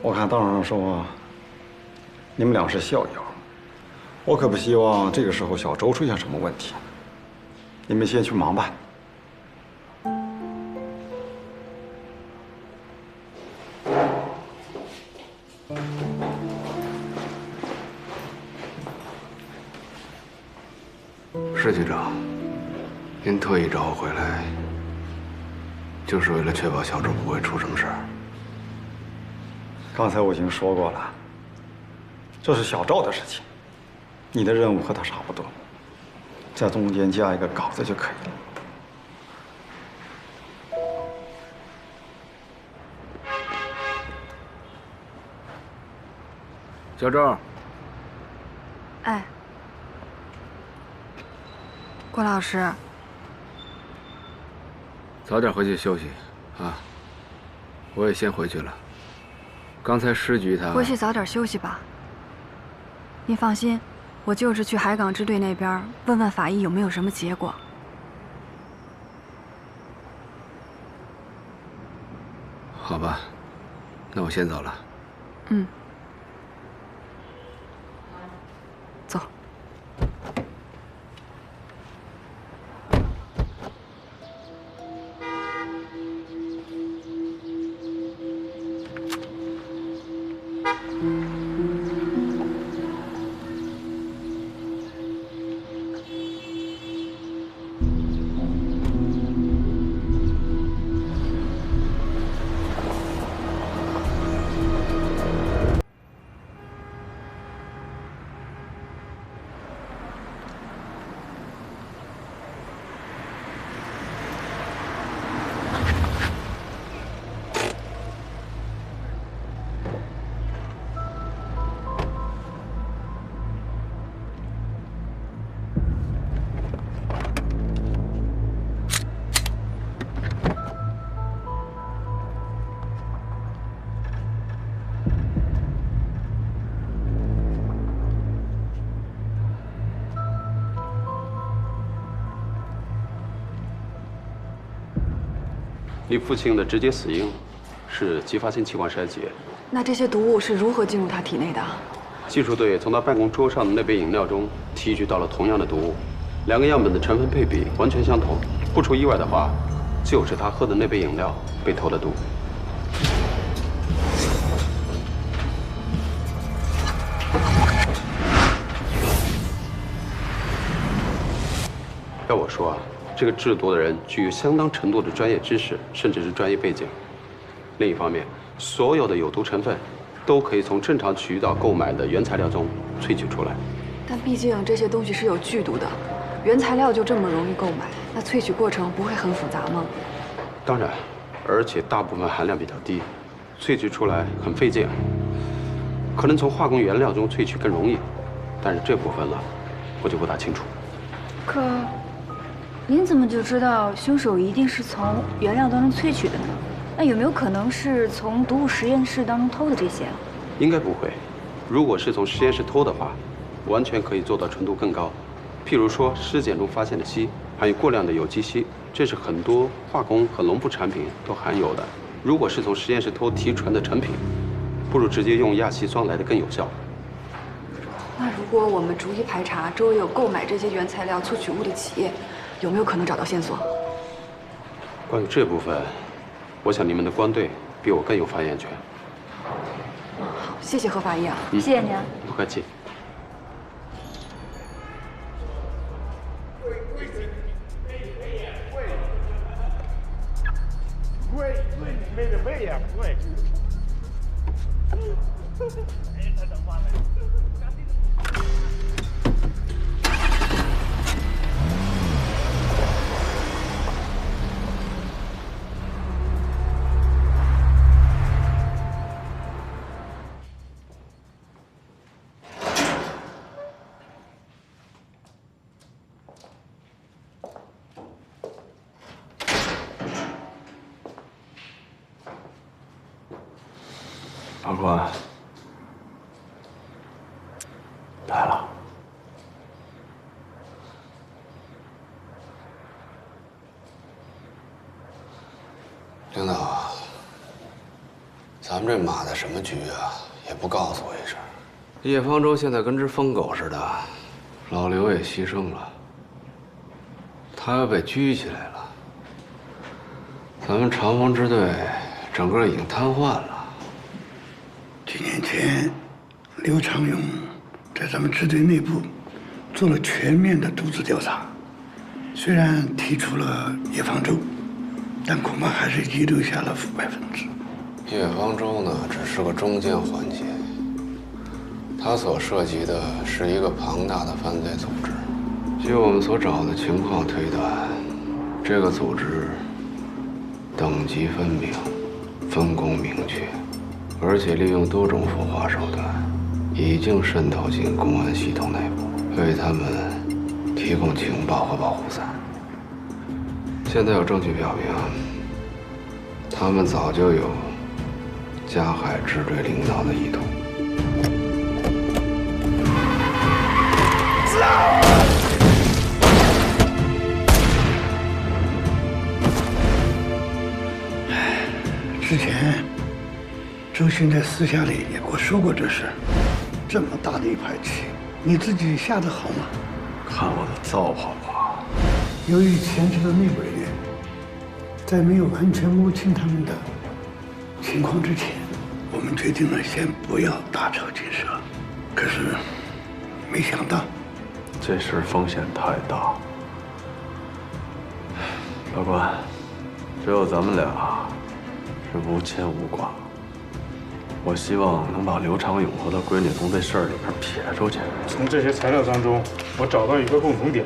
我看道上说，你们俩是校友，我可不希望这个时候小周出现什么问题。你们先去忙吧。施局长，您特意找我回来，就是为了确保小周不会出什么事儿。刚才我已经说过了，这是小赵的事情，你的任务和他差不多，在中间加一个稿子就可以了。小周。哎，郭老师，早点回去休息，啊！我也先回去了。刚才施局他回去早点休息吧。您放心，我就是去海港支队那边问问法医有没有什么结果。好吧，那我先走了。嗯。走。你父亲的直接死因是继发性器官衰竭。那这些毒物是如何进入他体内的？技术队从他办公桌上的那杯饮料中提取到了同样的毒物，2个样本的成分配比完全相同。不出意外的话，就是他喝的那杯饮料被投了毒。要我说啊，这个制作的人具有相当程度的专业知识，甚至是专业背景。另一方面，所有的有毒成分都可以从正常渠道购买的原材料中萃取出来。但毕竟这些东西是有剧毒的，原材料就这么容易购买，那萃取过程不会很复杂吗？当然，而且大部分含量比较低，萃取出来很费劲。可能从化工原料中萃取更容易，但是这部分呢，我就不大清楚。可，您怎么就知道凶手一定是从原料当中萃取的呢？那有没有可能是从毒物实验室当中偷的这些啊？应该不会。如果是从实验室偷的话，完全可以做到纯度更高。譬如说，尸检中发现的硒含有过量的有机硒，这是很多化工和农副产品都含有的。如果是从实验室偷提纯的成品，不如直接用亚稀酸来的更有效。那如果我们逐一排查周围有购买这些原材料萃取物的企业，有没有可能找到线索？关于这部分，我想你们的官队比我更有发言权。好，谢谢何法医啊，谢谢您。不客气。法官，来了。领导，咱们这码的什么局啊？也不告诉我一声。叶方舟现在跟只疯狗似的，老刘也牺牲了，他又被拘起来了。咱们长风支队整个已经瘫痪了。几年前，刘长勇在咱们支队内部做了全面的毒质调查，虽然提出了叶方舟，但恐怕还是遗留下了腐败分子。叶方舟呢，只是个中间环节，他所涉及的是一个庞大的犯罪组织。据我们所找的情况推断，这个组织等级分明，分工明确。而且利用多种腐化手段，已经渗透进公安系统内部，为他们提供情报和保护伞。现在有证据表明，他们早就有加害支队领导的意图。之前周迅在私下里也跟我说过这事。这么大的一盘棋，你自己下得好吗？看我的造化吧。由于牵扯到内部人员，在没有完全摸清他们的情况之前，我们决定了先不要大吵金蛇。可是没想到，这事风险太大。法官，只有咱们俩是无牵无挂。我希望能把刘长勇和他闺女从这事儿里边撇出去。从这些材料当中，我找到一个共同点，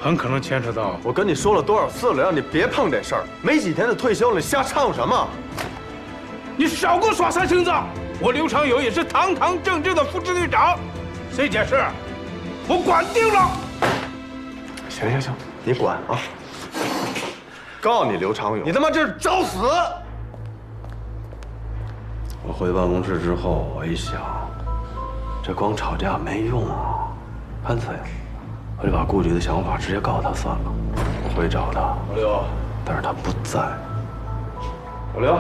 很可能牵扯到……我跟你说了多少次了，让你别碰这事儿。没几天就退休了，你瞎掺和什么？你少给我耍三星子！我刘长勇也是堂堂正正的副支队长，这件事我管定了。行，你管啊！告诉你刘长勇，你他妈这是找死！我回办公室之后，我一想，这光吵架没用啊，干脆我就把顾局的想法直接告诉他算了。我会找他，老刘，但是他不在。老刘，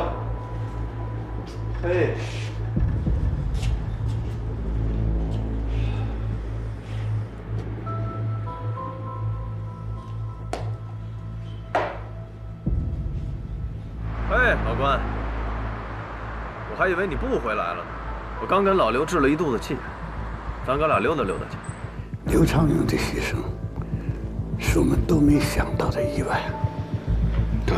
嘿，哎，老关。我还以为你不回来了呢，我刚跟老刘置了一肚子气，咱哥俩溜达溜达去。刘长勇的牺牲，是我们都没想到的意外。对，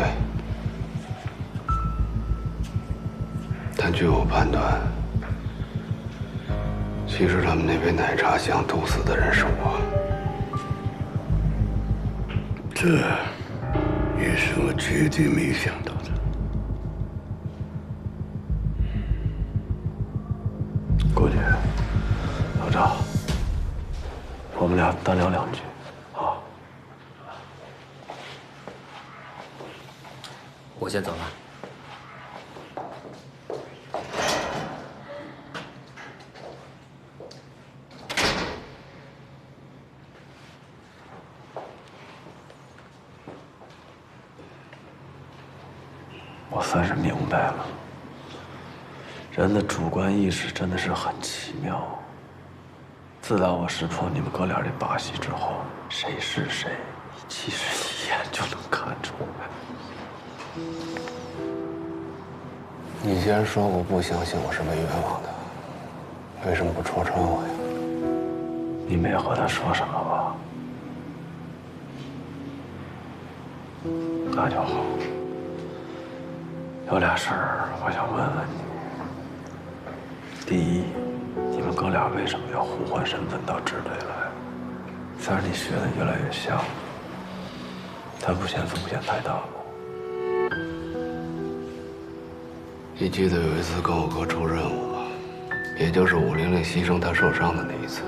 但据我判断，其实他们那杯奶茶想毒死的人是我。这也是我绝对没想到的。过去，老赵，我们俩单聊2句。 我先走了。我算是明白了，人的主观意识真的是很奇妙。自打我识破你们哥俩这把戏之后，谁是谁，其实一眼就能看出来。 你既然说过不相信我是被冤枉的，为什么不戳穿我呀？你没和他说什么吧？那就好。有俩事儿我想问问你。第一，你们哥俩为什么要互换身份到支队来？虽然你学的越来越像，但不嫌风险太大吗？ 你记得有一次跟我哥出任务吗？也就是500牺牲他受伤的那一次，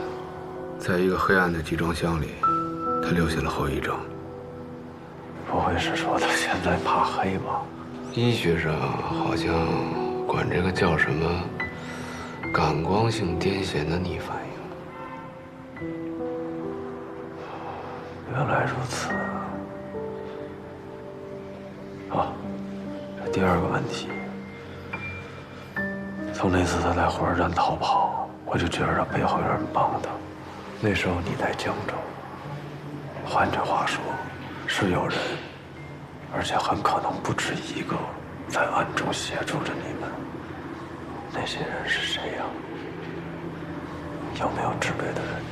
在一个黑暗的集装箱里，他留下了后遗症。不会是说他现在怕黑吧？医学上好像管这个叫什么“感光性癫痫”的逆反应。原来如此。啊，这第2个问题。 从那次他在火车站逃跑，我就觉得他背后有人帮他。那时候你在江州，换句话说，是有人，而且很可能不止一个，在暗中协助着你们。那些人是谁呀？有没有支队的人？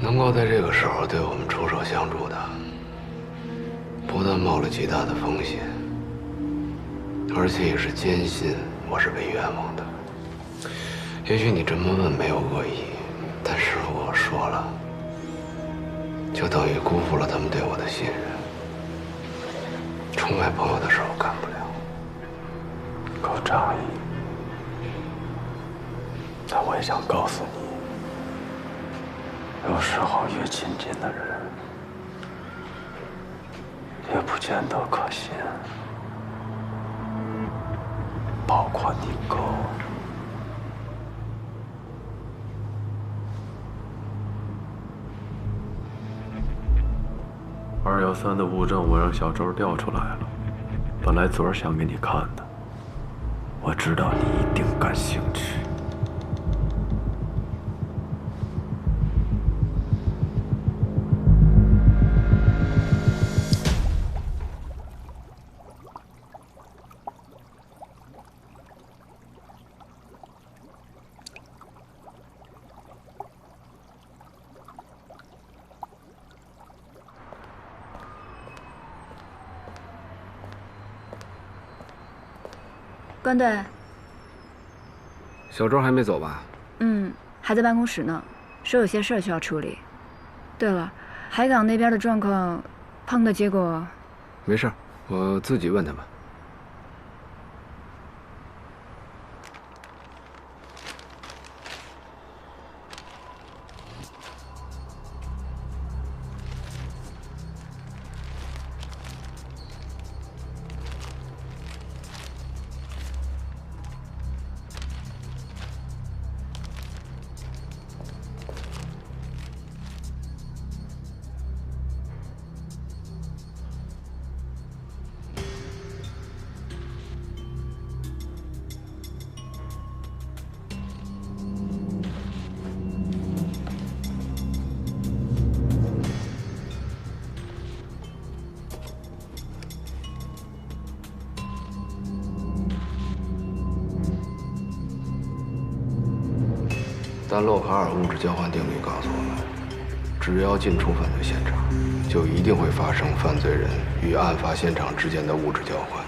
能够在这个时候对我们出手相助的。 不但冒了极大的风险，而且也是坚信我是被冤枉的。也许你这么问没有恶意，但是如果我说了，就等于辜负了他们对我的信任。出卖朋友的事我干不了。够仗义，但我也想告诉你，有时候越亲近的人。 也不见得可信，包括你哥。213的物证我让小周调出来了，本来昨儿想给你看的，我知道你一定感兴趣。 关队，小周还没走吧？还在办公室呢，说有些事儿需要处理。对了，海港那边的状况，碰的结果……没事，我自己问他们。但洛卡尔物质交换定律告诉我们，只要进出犯罪现场，就一定会发生犯罪人与案发现场之间的物质交换。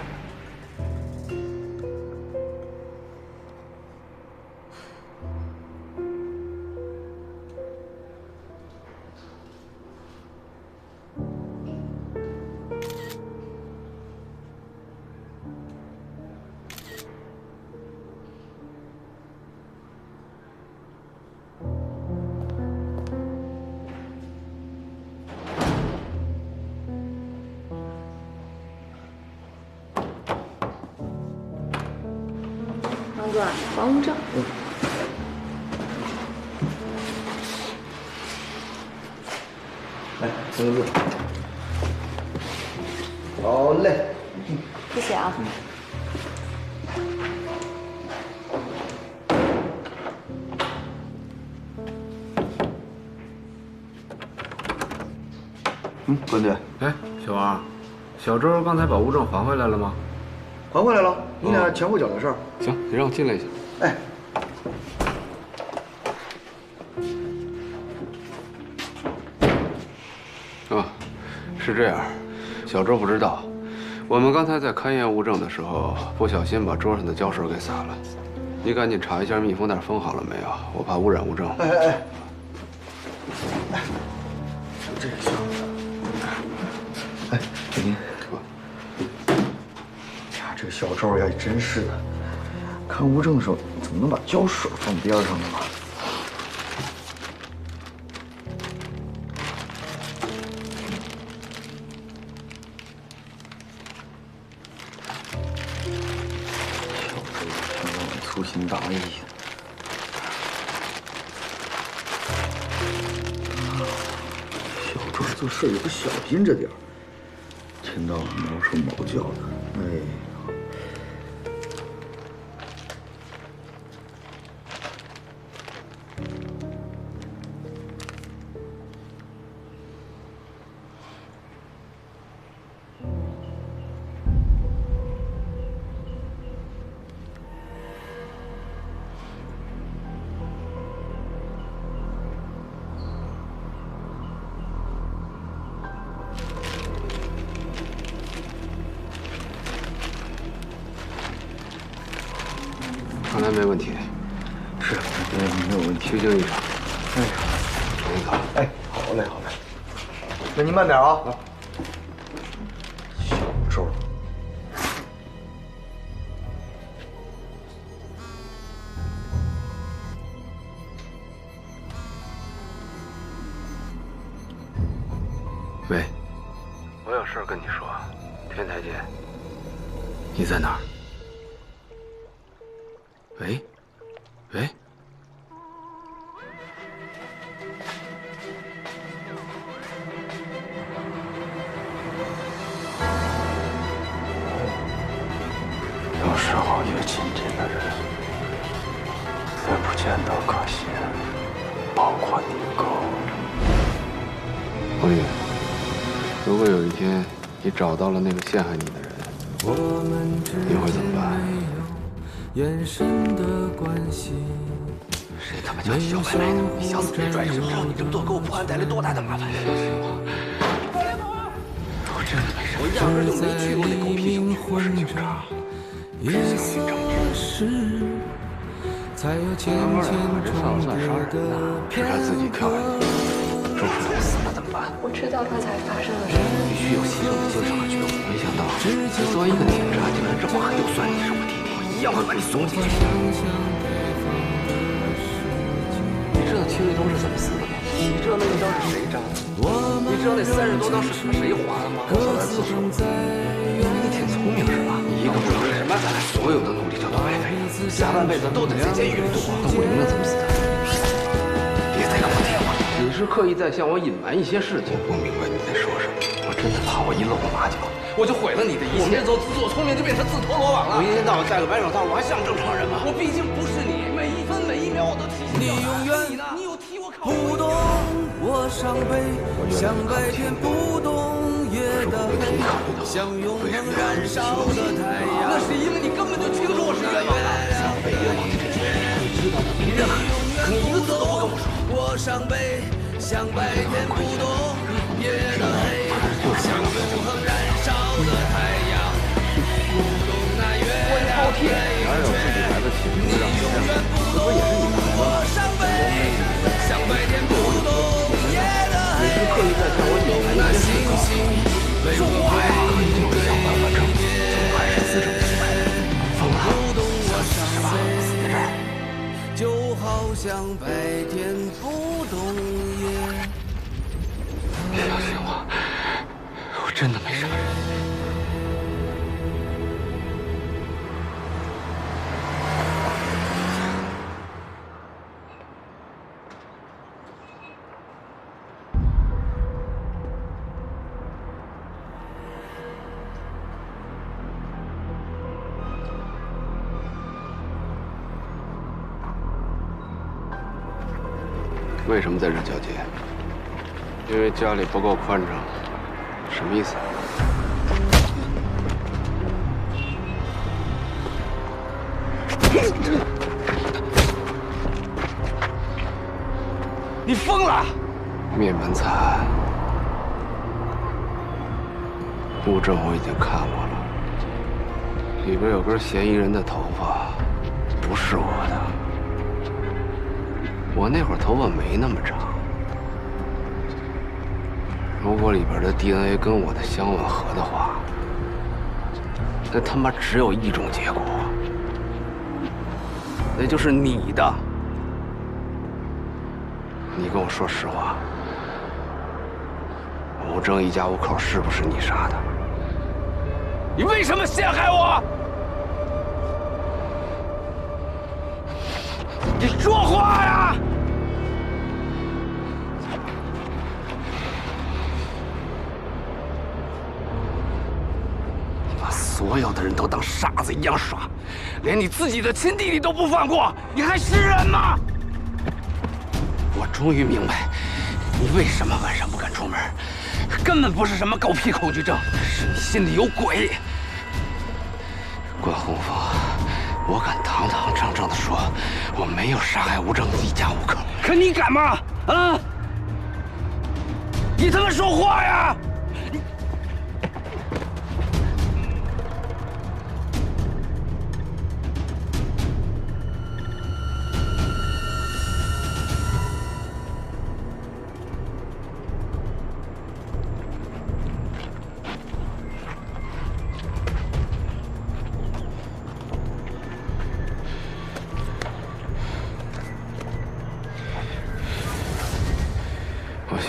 王哥，房屋证。来，签个字。好嘞。谢谢啊。关队。哎，小王，小周刚才把物证还回来了吗？还回来了，你俩前后脚的事儿。行，你让我进来一下。哎。啊，是这样，小周不知道，我们刚才在勘验物证的时候，不小心把桌上的胶水给洒了。你赶紧查一下密封袋封好了没有，我怕污染物证。哎，这个行。哎，给您。呀，这个小周呀，真是的，看物证的时候怎么能把胶水放边上呢？粗心大意。小周做事也不小心着点儿，天到晚毛手毛脚的，哎。看来没问题。是，没有问题。虚惊一场。哎，等一等。哎，好嘞，好嘞。那您慢点啊。小周。喂，我有事跟你说。天台见。你在哪儿？喂，喂，有时候越亲近的人，越不见得可信，包括你哥。王宇，如果有一天你找到了那个陷害你的人，你会怎么办？谁他妈叫你小白来的？你想死别拽什么？知道你这么做给我破案带来多大的麻烦？我真的没事，我压根就没去过那狗屁小区，我是警察，只相信正义。慢慢的，这算不算杀人呢？是他自己跳下去，周世东死了怎么办？我知道刚才发生了什么，必须有牺牲的精神和觉悟。没想到，你作为一个警察，竟然这么很有算计，是我弟弟，我一样会把你送进去。你知道邱卫东是怎么死的吗？你知道那一刀是谁扎的？你知道那30多刀是他妈谁划的吗？我早来自首了。因为你挺聪明是吧？你一个不知道什么，咱俩所有的努力就都白费了，下半辈子都得在监狱里度过。那武玲呢？怎么死的？别再跟我提了。你是刻意在向我隐瞒一些事情。不明白你在说什么？我真的怕我一露马脚，我就毁了你的一切。我们这走自作聪明就变成自投罗网了。我一天到晚戴个白手套，我还像正常人吗？我毕竟不是你，每一分每一秒我都提心吊胆。你呢？你有替我考虑过？我伤悲，像白天不动夜的黑，像永恒燃烧的太阳。那是因为你根本就清楚我是冤枉的。像被冤枉的这些人，你知道的比任何人更你一个字都不跟我说。我伤悲，像白天不懂夜的黑，像永恒燃烧的太阳，不懂那月亮背影，你永远不懂我伤悲，像白天不懂夜的黑，不懂那星星为我背影对夜，不懂我伤悲，就好像白天不懂夜。相信我，我真的没杀人。为什么在这交接？因为家里不够宽敞。什么意思？你疯了！灭门惨，物证我已经看过了，里边有根嫌疑人的头发，不是我的。我那会儿头发没那么长。如果里边的 DNA 跟我的相吻合的话，那他妈只有一种结果，那就是你的。你跟我说实话，吴征一家五口是不是你杀的？你为什么陷害我？你说话呀！你把所有的人都当傻子一样耍，连你自己的亲弟弟都不放过，你还是人吗？我终于明白，你为什么晚上不敢出门，根本不是什么狗屁恐惧症，是你心里有鬼。关洪峰，我敢堂堂正正地说，我没有杀害吴征一家五口。可你敢吗？啊！你他妈说话呀！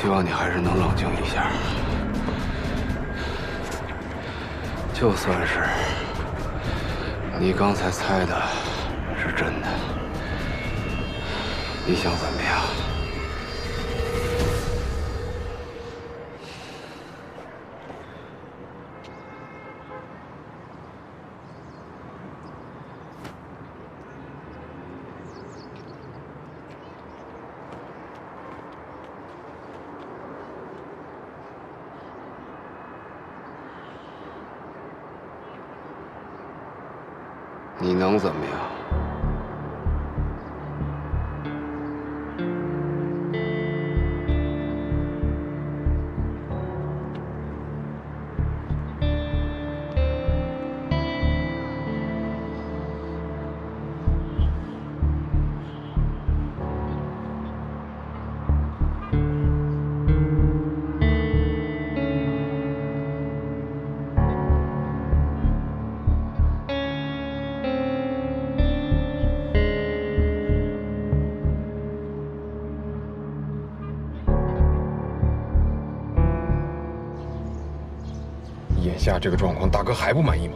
希望你还是能冷静一下。就算是你刚才猜的是真的，你想怎么样？你能怎么样？眼下这个状况，大哥还不满意吗？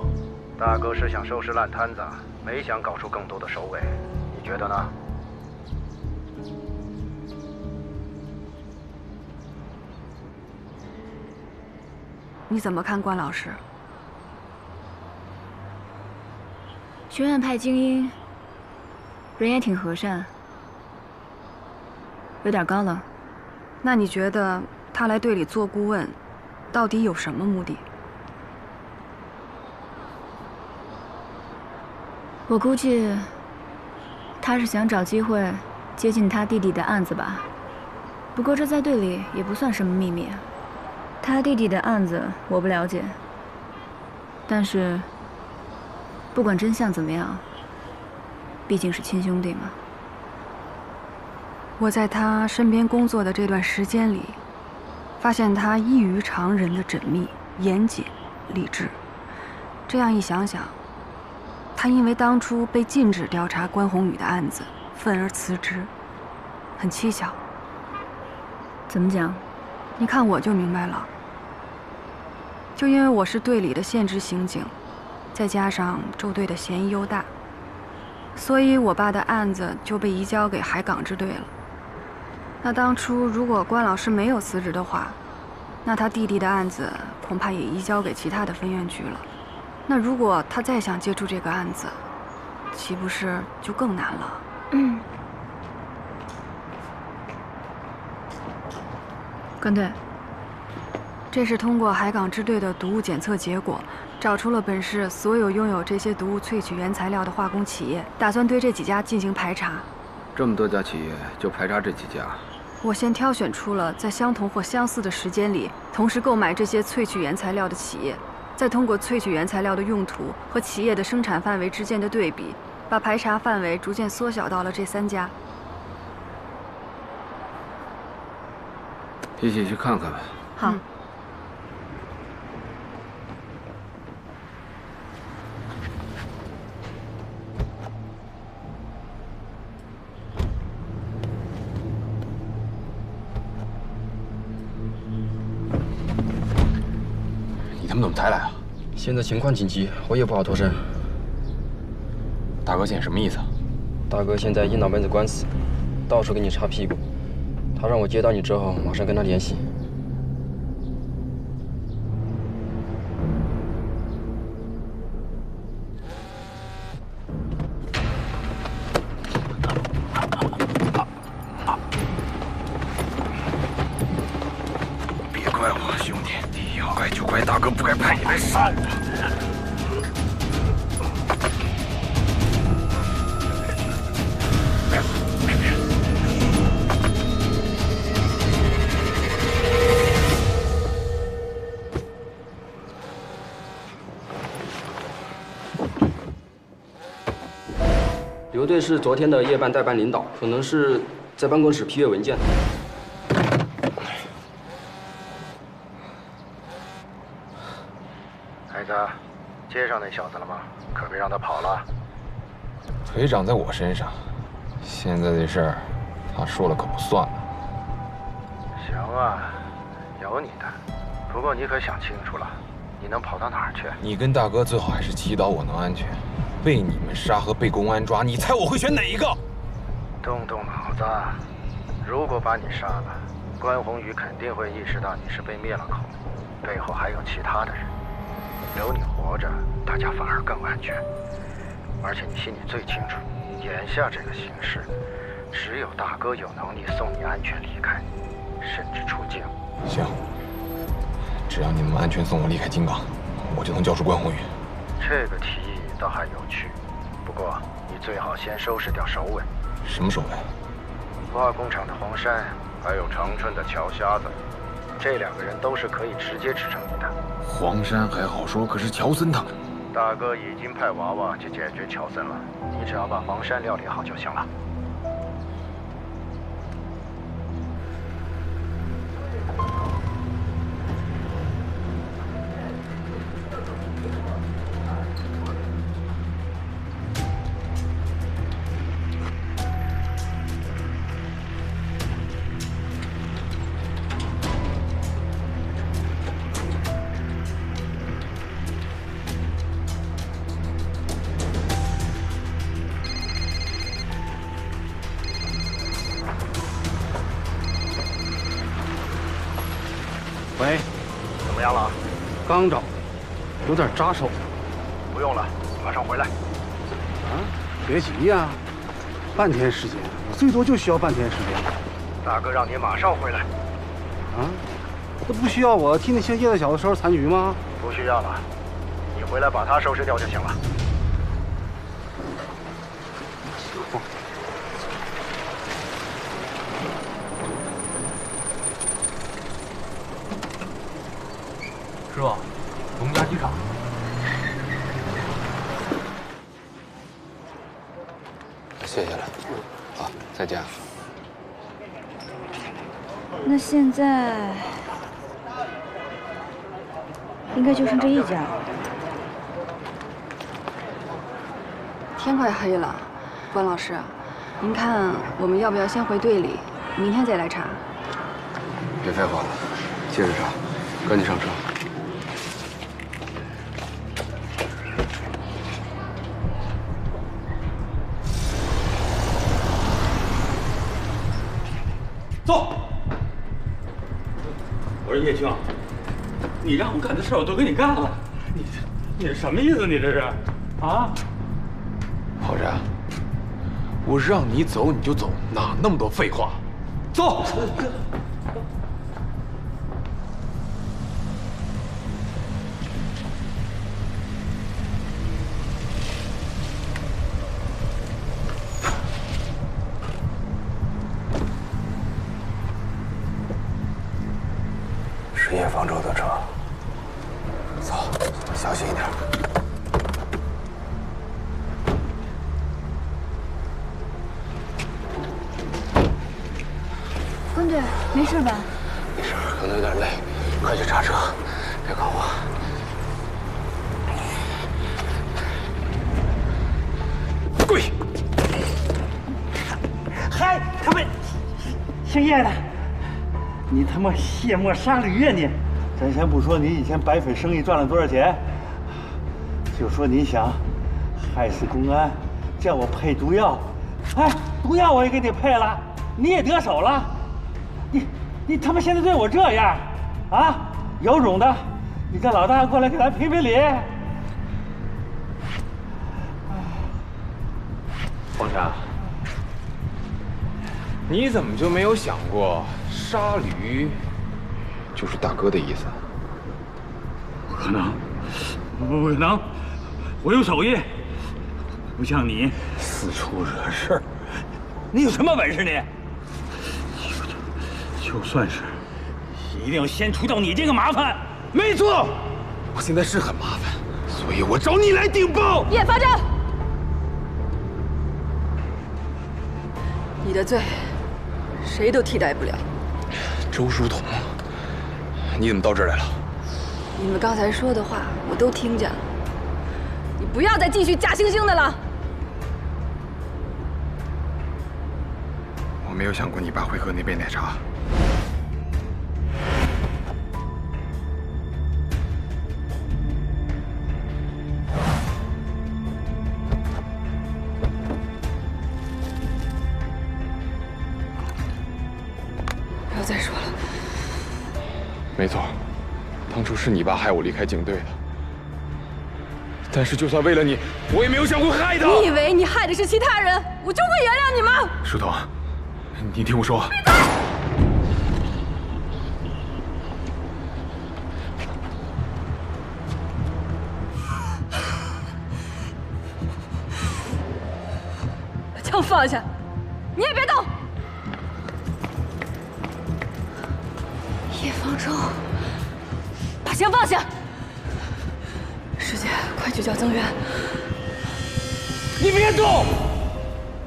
大哥是想收拾烂摊子，没想搞出更多的首尾，你觉得呢？你怎么看关老师？学院派精英，人也挺和善，有点高冷。那你觉得他来队里做顾问，到底有什么目的？我估计，他是想找机会接近他弟弟的案子吧。不过这在队里也不算什么秘密啊。他弟弟的案子我不了解，但是不管真相怎么样，毕竟是亲兄弟嘛。我在他身边工作的这段时间里，发现他异于常人的缜密、严谨、理智。这样一想想，他因为当初被禁止调查关宏宇的案子，愤而辞职，很蹊跷。怎么讲？你看我就明白了。就因为我是队里的现职刑警，再加上周队的嫌疑又大，所以我爸的案子就被移交给海港支队了。那当初如果关老师没有辞职的话，那他弟弟的案子恐怕也移交给其他的分院局了。那如果他再想接触这个案子，岂不是就更难了？关队，这是通过海港支队的毒物检测结果，找出了本市所有拥有这些毒物萃取原材料的化工企业，打算对这几家进行排查。这么多家企业，就排查这几家？我先挑选出了在相同或相似的时间里，同时购买这些萃取原材料的企业，再通过萃取原材料的用途和企业的生产范围之间的对比，把排查范围逐渐缩小到了这3家。一起去看看吧。好。你他们怎么才来啊？现在情况紧急，我也不好脱身。大哥现在什么意思啊？大哥现在一脑门子官司，到处给你擦屁股。他让我接到你之后，马上跟他联系。别怪我，兄弟，要怪就怪大哥不该派你来杀我。刘队是昨天的夜班代班领导，可能是在办公室批阅文件。孩子，接上那小子了吗？可别让他跑了。腿长在我身上，现在这事儿，他说了可不算了。行啊，有你的。不过你可想清楚了，你能跑到哪儿去？你跟大哥最好还是祈祷我能安全。被你们杀和被公安抓，你猜我会选哪一个？动动脑子，如果把你杀了，关宏宇肯定会意识到你是被灭了口，背后还有其他的人。留你活着，大家反而更安全。而且你心里最清楚，眼下这个形势，只有大哥有能力送你安全离开，甚至出境。行，只要你们安全送我离开金港，我就能交出关宏宇。这个提议倒还有趣，不过你最好先收拾掉首尾。什么首尾？化工厂的黄山，还有长春的乔瞎子，这2个人都是可以直接支撑你的。黄山还好说，可是乔森他……大哥已经派娃娃去解决乔森了，你只要把黄山料理好就行了。喂，怎么样了？刚找，有点扎手。不用了，马上回来。啊，别急呀，半天时间，我最多就需要半天时间。大哥让你马上回来。啊，那不需要我替那些叶子小子收拾残局吗？不需要了，你回来把他收拾掉就行了。师傅，龙家机场。谢谢了。好，再见。那现在应该就剩这一家了。天快黑了，关老师，您看我们要不要先回队里，明天再来查？别废话了，接着查，赶紧上车。走。我说叶青，你让我干的事我都给你干了，你什么意思？你这是？啊？郝战，我让你走你就走，哪那么多废话？走。是叶方舟的车，走，小心一点。关队，没事吧？没事，可能有点累，快去查车，别搞我。跪！嗨，他们，姓叶的。你他妈卸磨杀驴呀你！咱先不说你以前白粉生意赚了多少钱，就说你想害死公安，叫我配毒药，哎，毒药我也给你配了，你也得手了，你他妈现在对我这样，啊，有种的，你叫老大过来给咱评评理。黄山，你怎么就没有想过？杀驴，就是大哥的意思。不可能，不可能！我有手艺，不像你四处惹事儿。你有什么本事你？就算是，一定要先除掉你这个麻烦。没错，我现在是很麻烦，所以我找你来顶包。叶方舟，你的罪，谁都替代不了。周书彤，你怎么到这儿来了？你们刚才说的话我都听见了，你不要再继续假惺惺的了。我没有想过你爸会喝那杯奶茶。不要再说了。没错，当初是你爸害我离开警队的。但是就算为了你，我也没有想过害他。你以为你害的是其他人，我就会原谅你吗？书童，你听我说。闭嘴！把枪放下，你也别动。叶方舟，把枪放下！师姐，快去叫增援！你别动！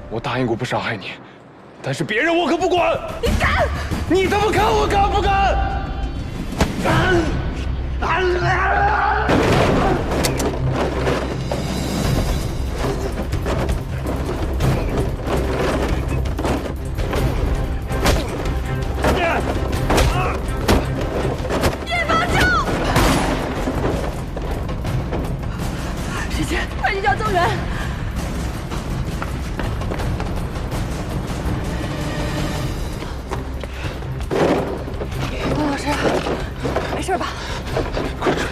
我答应过不伤害你，但是别人我可不管。你敢？你他妈看我敢不敢？敢！快去叫增援！关老师，没事吧？快追！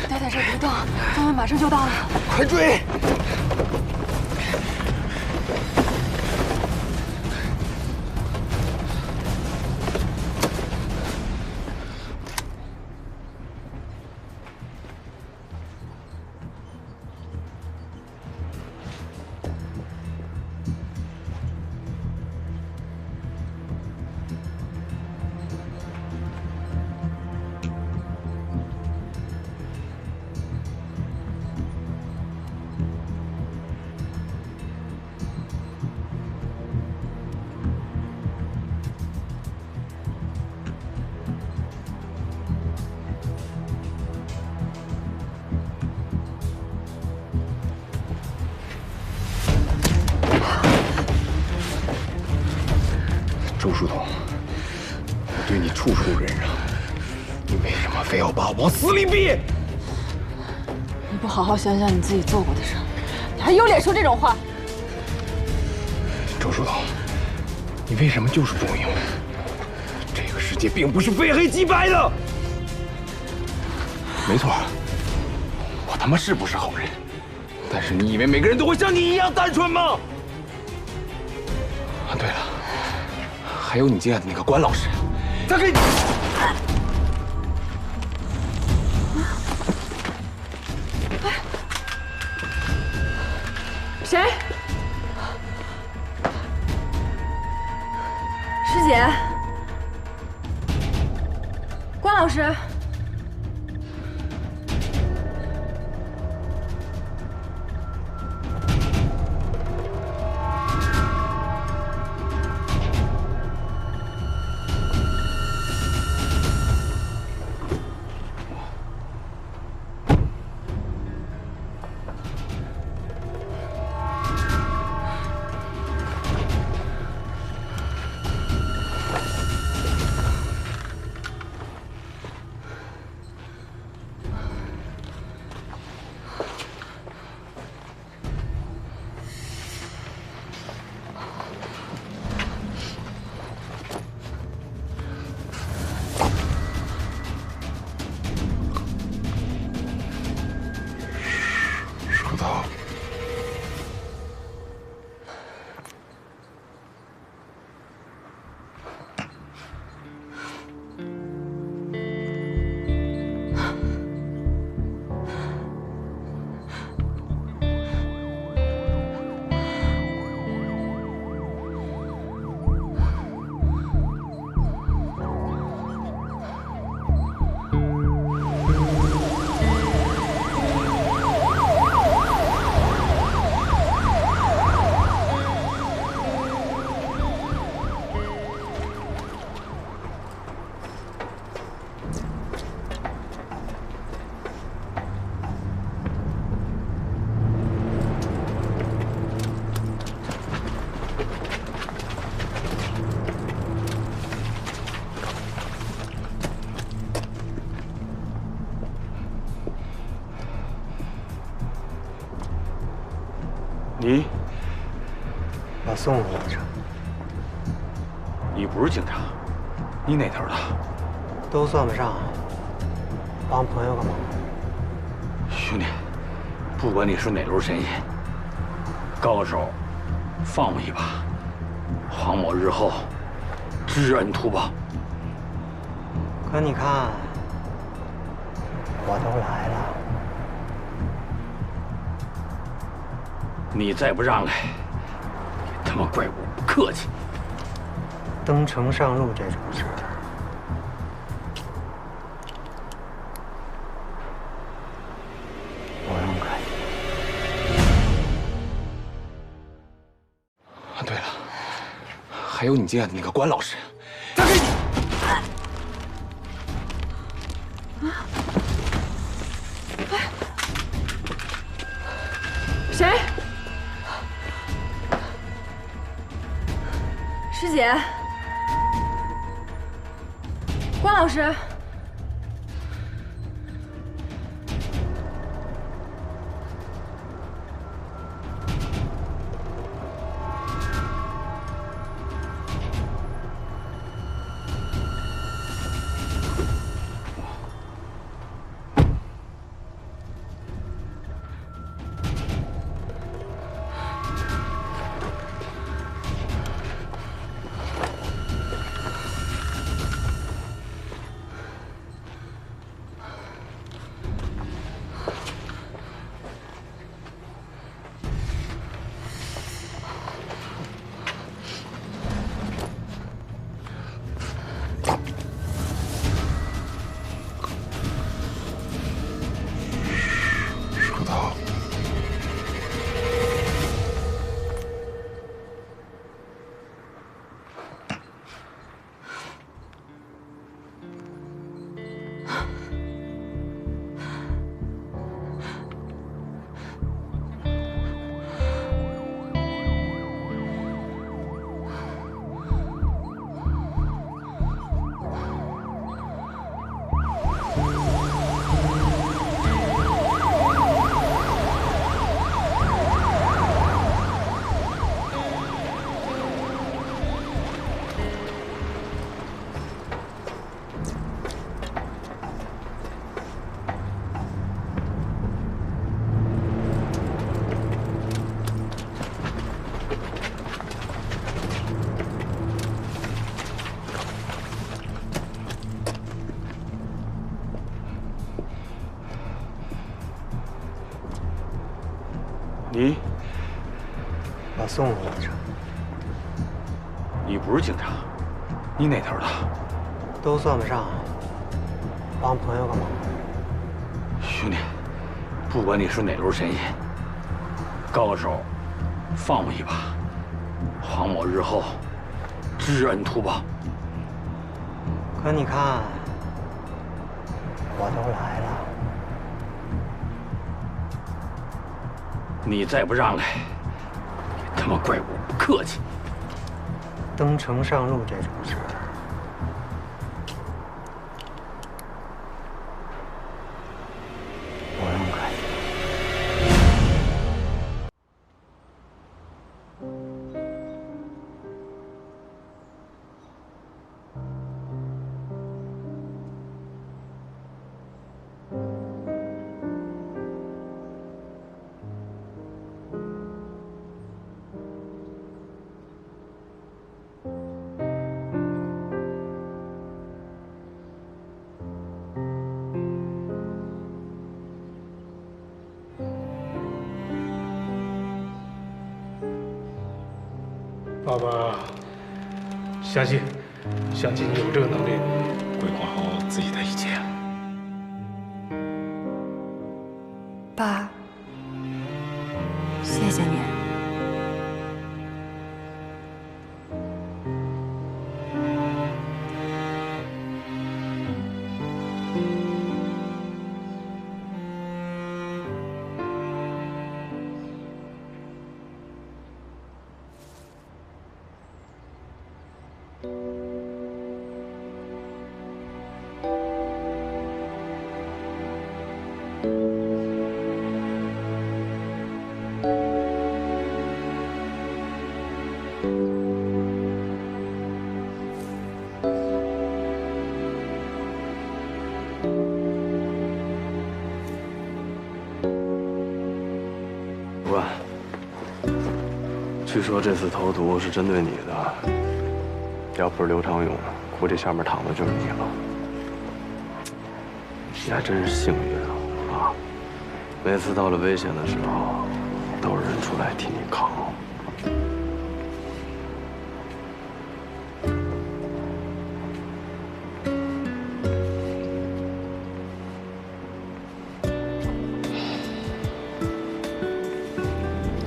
待在这儿别动，增援马上就到了。快追！周书童，我对你处处忍让，你为什么非要把我往死里逼？你不好好想想你自己做过的事，你还有脸说这种话？周书童，你为什么就是不明白？这个世界并不是非黑即白的。没错，我他妈是不是好人？但是你以为每个人都会像你一样单纯吗？啊，对了，还有你敬爱的那个关老师，他给你。谁？师姐，关老师。你，我送你一程。你不是警察，你哪头的？都算不上，帮朋友个忙。兄弟，不管你是哪路神仙，高手，放我一把，还我日后知恩图报。可你看，我都来了。你再不让开，你他妈怪我不客气。登城上路这种事儿，不用客气。啊，对了，还有你敬爱的那个关老师，他给你。谁？师姐，关老师，你？我送回来着。你不是警察，你哪头的？都算不上，帮朋友个忙。兄弟，不管你是哪路神仙，高手，放我一把，还我日后知恩图报。可你看，我都来了，你再不让开，你他妈怪我不客气。登城上路这种事儿，不用客气。爸爸，相信你有这个能力，规划好自己的一切。爸，谢谢你。主管，据说这次投毒是针对你的，要不是刘长勇，估计下面躺的就是你了。你还真是幸运啊！每次到了危险的时候，都有人出来替你扛。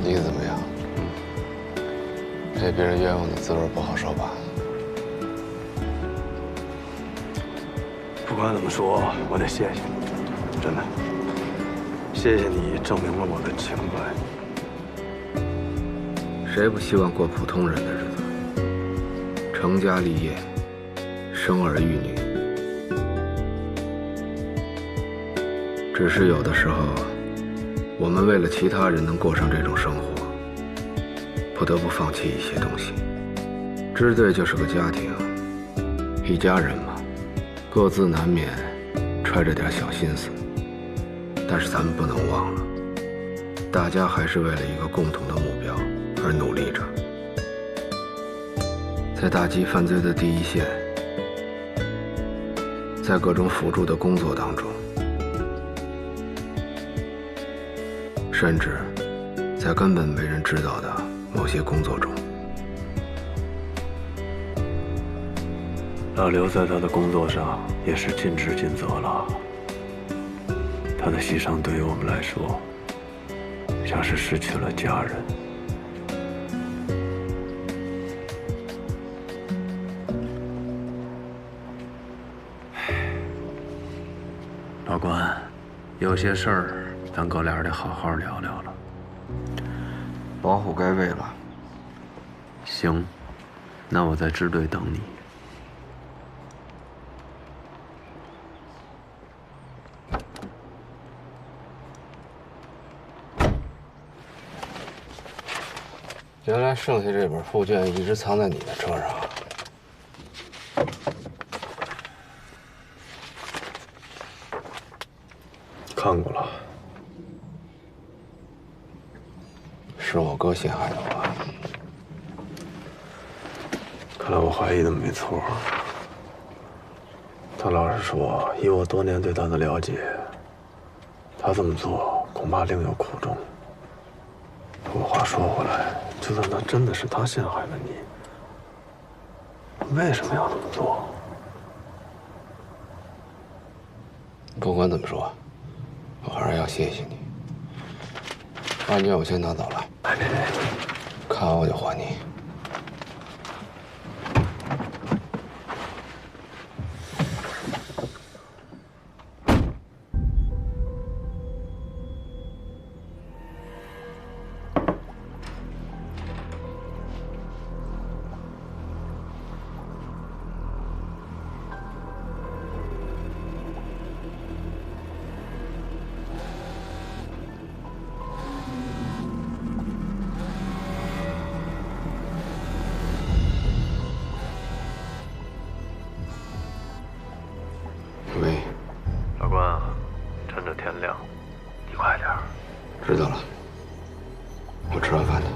你怎么样？这别人冤枉的滋味不好受吧？不管怎么说，我得谢谢你，真的，谢谢你证明了我的清白。谁不希望过普通人的日子？成家立业，生儿育女。只是有的时候，我们为了其他人能过上这种生活，不得不放弃一些东西。支队就是个家庭，一家人嘛，各自难免揣着点小心思。但是咱们不能忘了，大家还是为了一个共同的目标而努力着。在打击犯罪的第一线，在各种辅助的工作当中，甚至在根本没人知道的某些工作中。老刘在他的工作上也是尽职尽责了，他的牺牲对于我们来说，像是失去了家人。老关，有些事儿咱哥俩得好好聊聊了。老虎该喂了。行，那我在支队等你。原来剩下这本复卷一直藏在你的车上。看过了。是我哥陷害的我。看来我怀疑的没错。他老实说，以我多年对他的了解，他这么做恐怕另有苦衷。不过话说回来，就算那真的是他陷害了你，为什么要那么做？不管怎么说，我还是要谢谢你。把你我先拿走了。别，看完我就还你。 喂，老关，趁着天亮，你快点。知道了，我吃完饭的。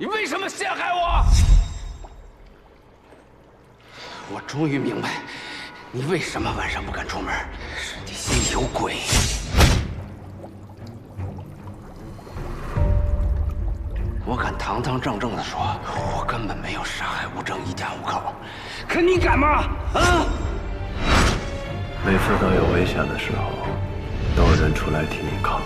你为什么陷害我？我终于明白，你为什么晚上不敢出门，是你心里有鬼。我敢堂堂正正的说，我根本没有杀害吴征一家五口，可你敢吗？啊！每次当有危险的时候，都有人出来替你扛。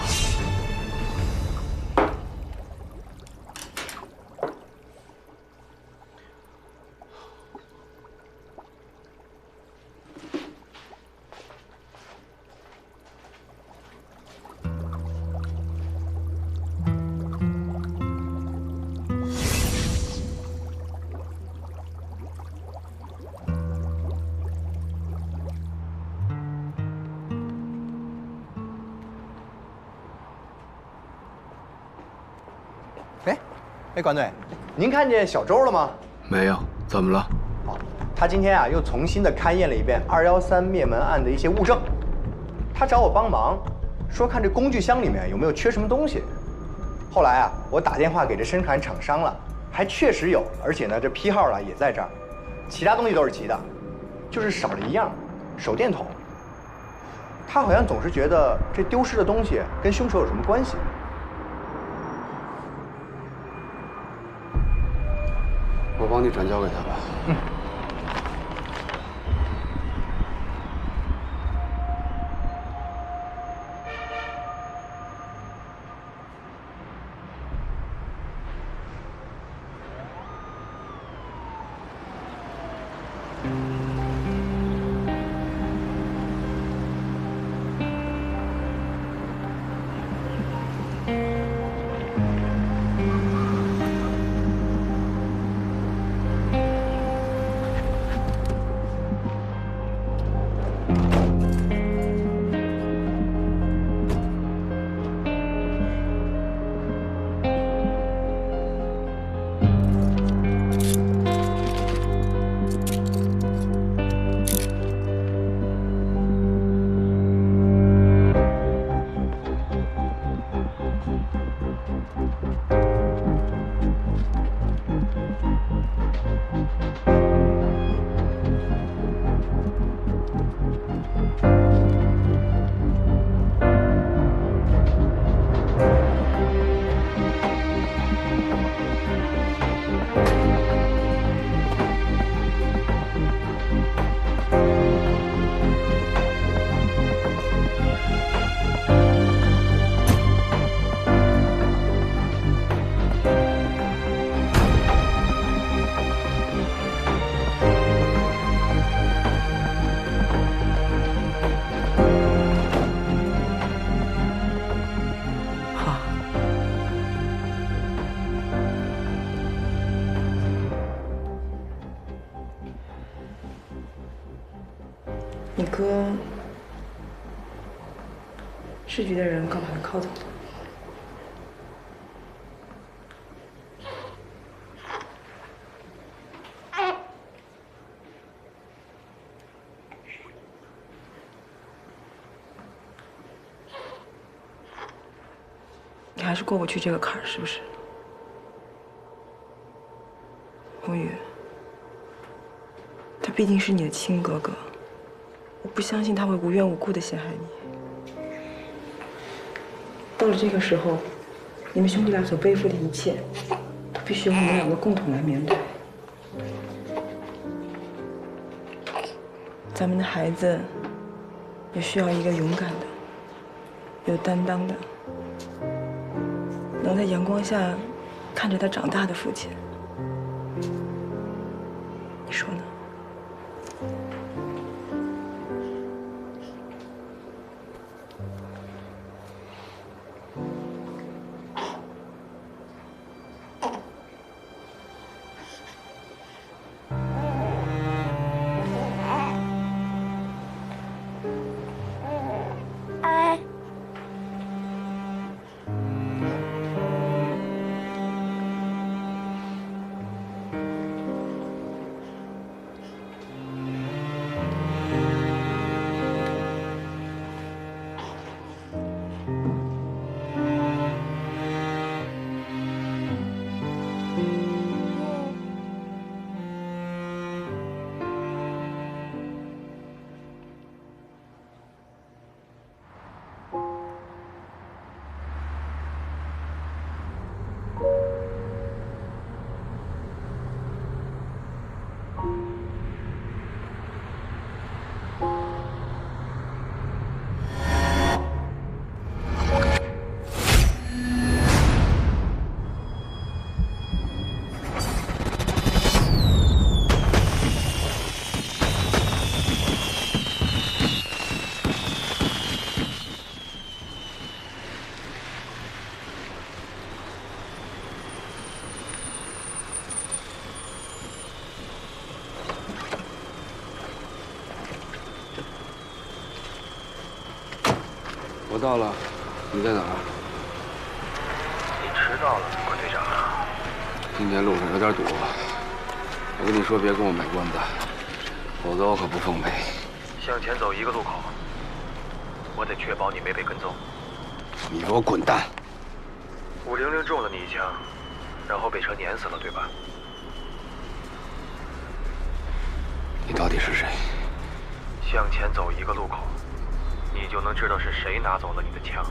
哎，管队，您看见小周了吗？没有，怎么了？他今天啊又重新的勘验了一遍213灭门案的一些物证，他找我帮忙，说看这工具箱里面有没有缺什么东西。后来啊，我打电话给这生产厂商了，还确实有，而且呢这批号啊也在这儿，其他东西都是齐的，就是少了一样，手电筒。他好像总是觉得这丢失的东西跟凶手有什么关系。 我帮你转交给他吧。嗯。你哥市局的人刚把他铐走了。你还是过不去这个坎儿，是不是？红宇，他毕竟是你的亲哥哥，我不相信他会无缘无故的陷害你。到了这个时候，你们兄弟俩所背负的一切，都必须由你们两个共同来面对。咱们的孩子也需要一个勇敢的、有担当的，能在阳光下看着他长大的父亲。你说呢？我到了，你在哪儿？你迟到了，郭队长。今天路上有点堵，我跟你说，别跟我卖关子，否则我可不奉陪。向前走1个路口，我得确保你没被跟踪。你给我滚蛋！500中了你一枪，然后被车碾死了，对吧？你到底是谁？向前走1个路口，你就能知道是谁拿走了你的枪。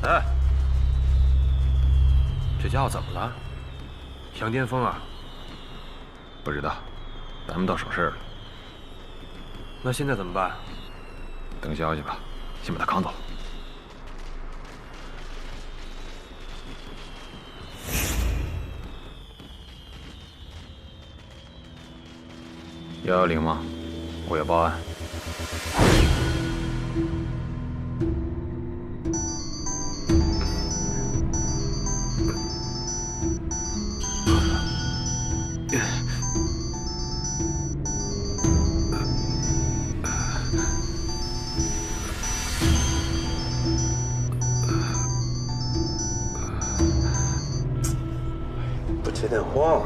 哎，这家伙怎么了？想巅峰啊？不知道，咱们倒省事了。那现在怎么办？等消息吧，先把他扛走。110吗？我要报案。不接电话。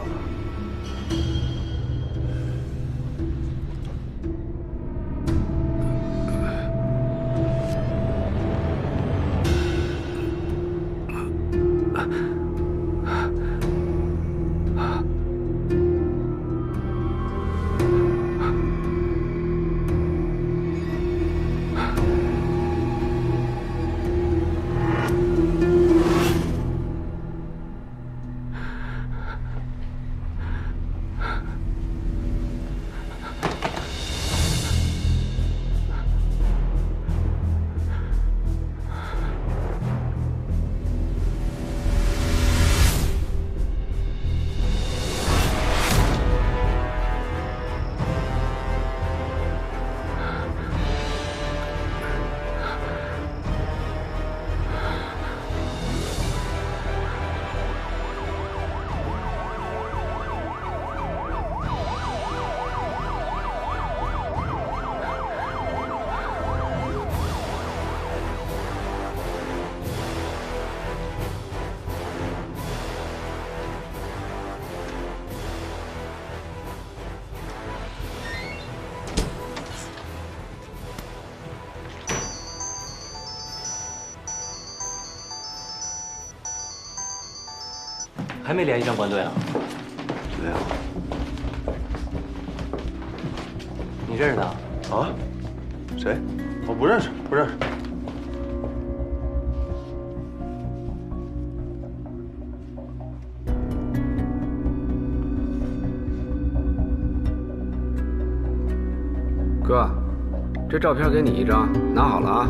还没联系上关队啊？没有。你认识他？啊？谁？我不认识，不认识。哥，这照片给你一张，拿好了啊。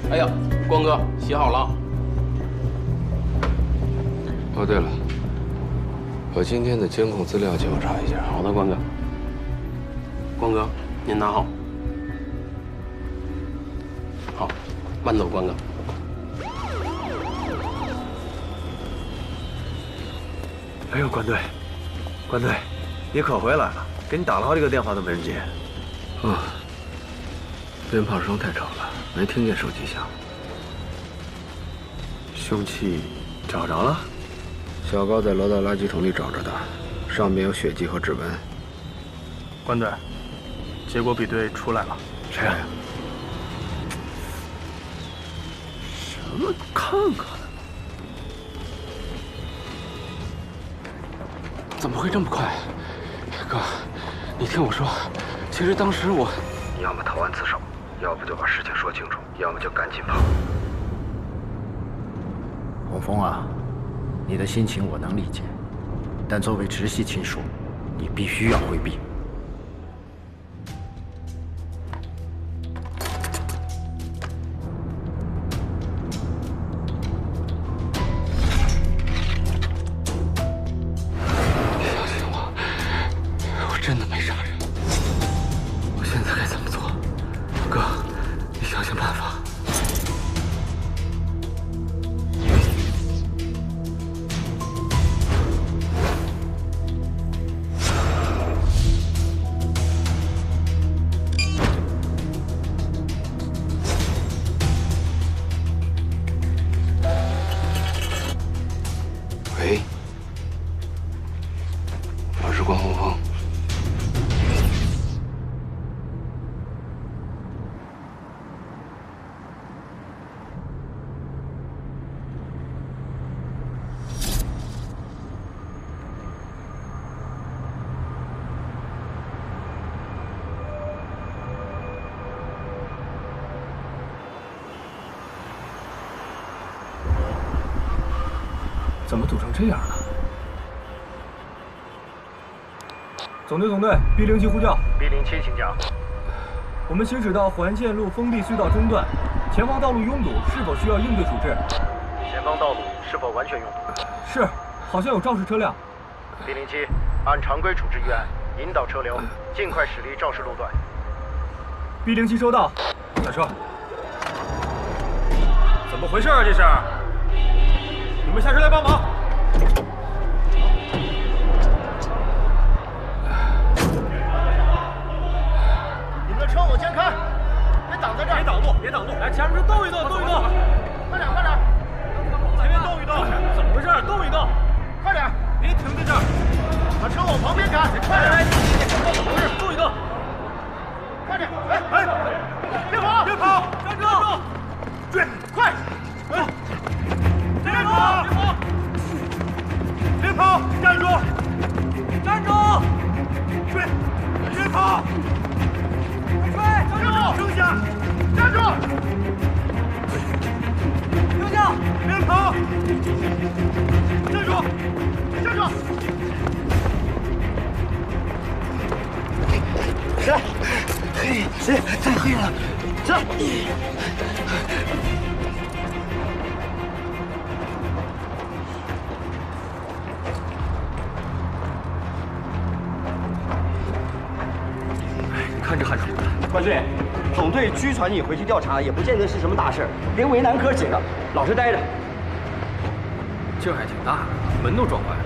哎呀，光哥，洗好了。哦，对了，把今天的监控资料叫我查一下。好的，关哥。关哥，您拿好。好，慢走，关哥。哎呦，关队，关队，你可回来了！给你打了好几个电话都没人接。啊，鞭炮声太吵了，没听见手机响。凶器找着了？小高在楼道垃圾桶里找着的，上面有血迹和指纹。关队，结果比对出来了。谁呀？什么看看？怎么会这么快？哥，你听我说，其实当时我……你要么投案自首，要不就把事情说清楚，要么就赶紧跑。火风啊，你的心情我能理解，但作为直系亲属，你必须要回避。相信我，我真的没杀人。我现在该怎么做？哥，你想想办法。喂，我是关洪峰。怎么堵成这样了？总队，B07呼叫。B07，请讲。我们行驶到环线路封闭隧道中段，前方道路拥堵，是否需要应对处置？前方道路是否完全拥堵？是，好像有肇事车辆。B07，按常规处置预案，引导车流，尽快驶离肇事路段。B07收到。下车。怎么回事啊？这是？你们下车来帮忙。你们的车往前开，别挡在这儿。别挡路！来，前面动一动，动一动。快点！前面动一动。怎么回事？动一动。快点！别停在这儿。把车往旁边开。快点！怎么回事？动一动。快点！别跑！站住！追！快！别跑！站住！追！别跑！追！停下！站住！停下！别跑！站住！谁？太黑了！走！看这汗出的。关队，总队拘传你回去调查，也不见得是什么大事，别为难哥几个，老实待着。劲儿还挺大，门都撞坏了。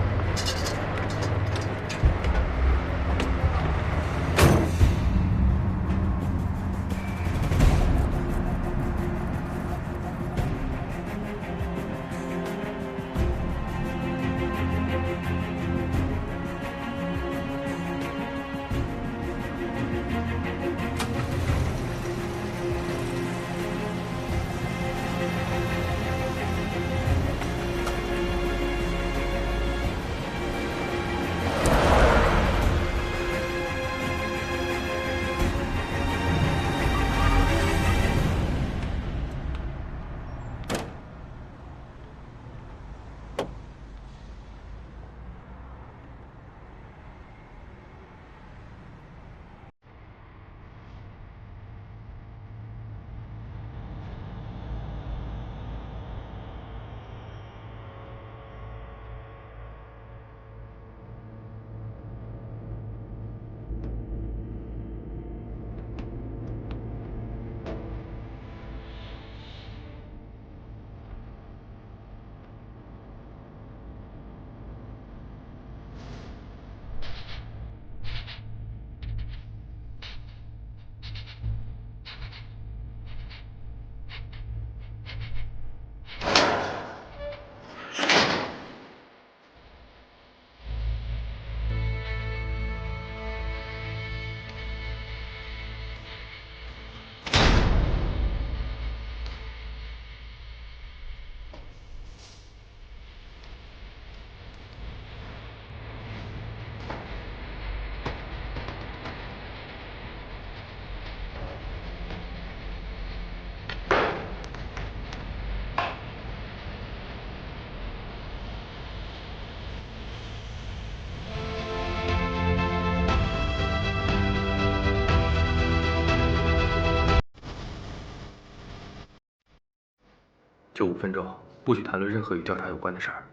就5分钟，不许谈论任何与调查有关的事儿。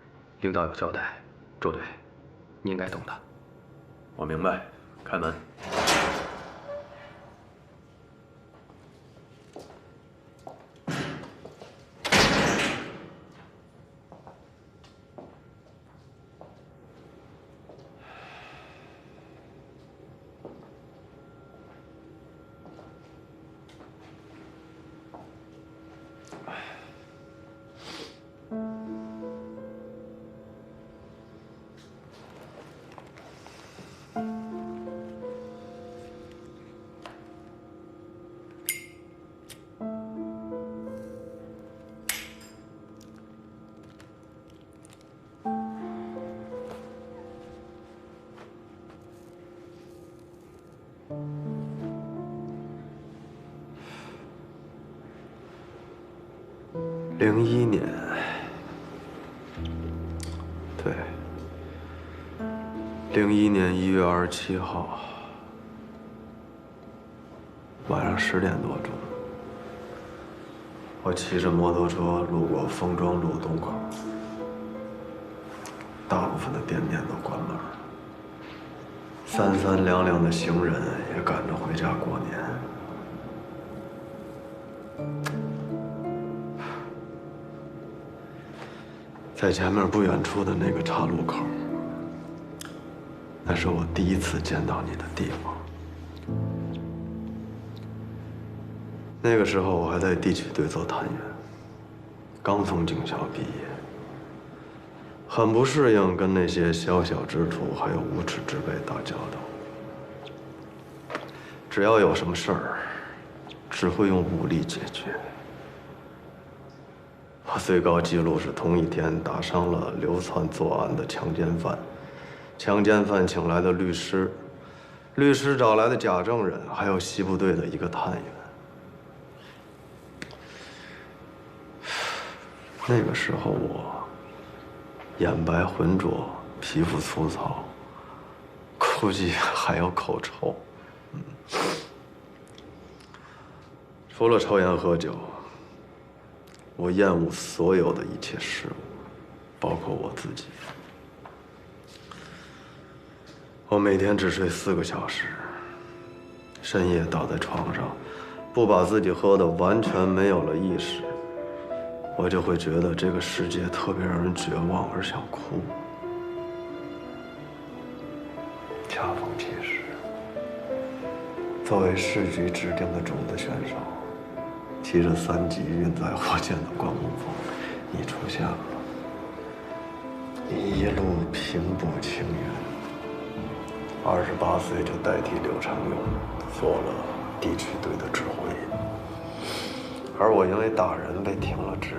领导有交代，周队，你应该懂的。我明白。开门。01年，对，01年1月27号晚上10点多钟，我骑着摩托车路过丰庄路东口，大部分的店面都关门了，三三两两的行人也赶着回家过年。在前面不远处的那个岔路口，那是我第一次见到你的地方。那个时候我还在地取队做探员，刚从警校毕业，很不适应跟那些小小之徒还有无耻之辈打交道。只要有什么事儿，只会用武力解决。我最高纪录是同一天打伤了流窜作案的强奸犯，强奸犯请来的律师，律师找来的假证人，还有西部队的一个探员。那个时候我眼白浑浊，皮肤粗糙，估计还有口臭。除了抽烟喝酒，我厌恶所有的一切事物，包括我自己。我每天只睡4个小时，深夜倒在床上，不把自己喝得完全没有了意识，我就会觉得这个世界特别让人绝望而想哭。恰逢其时，作为市局指定的种子选手，骑着3级运载火箭的关宏峰，你出现了。你一路平步青云，28岁就代替刘长勇做了地区队的指挥，而我因为打人被停了职。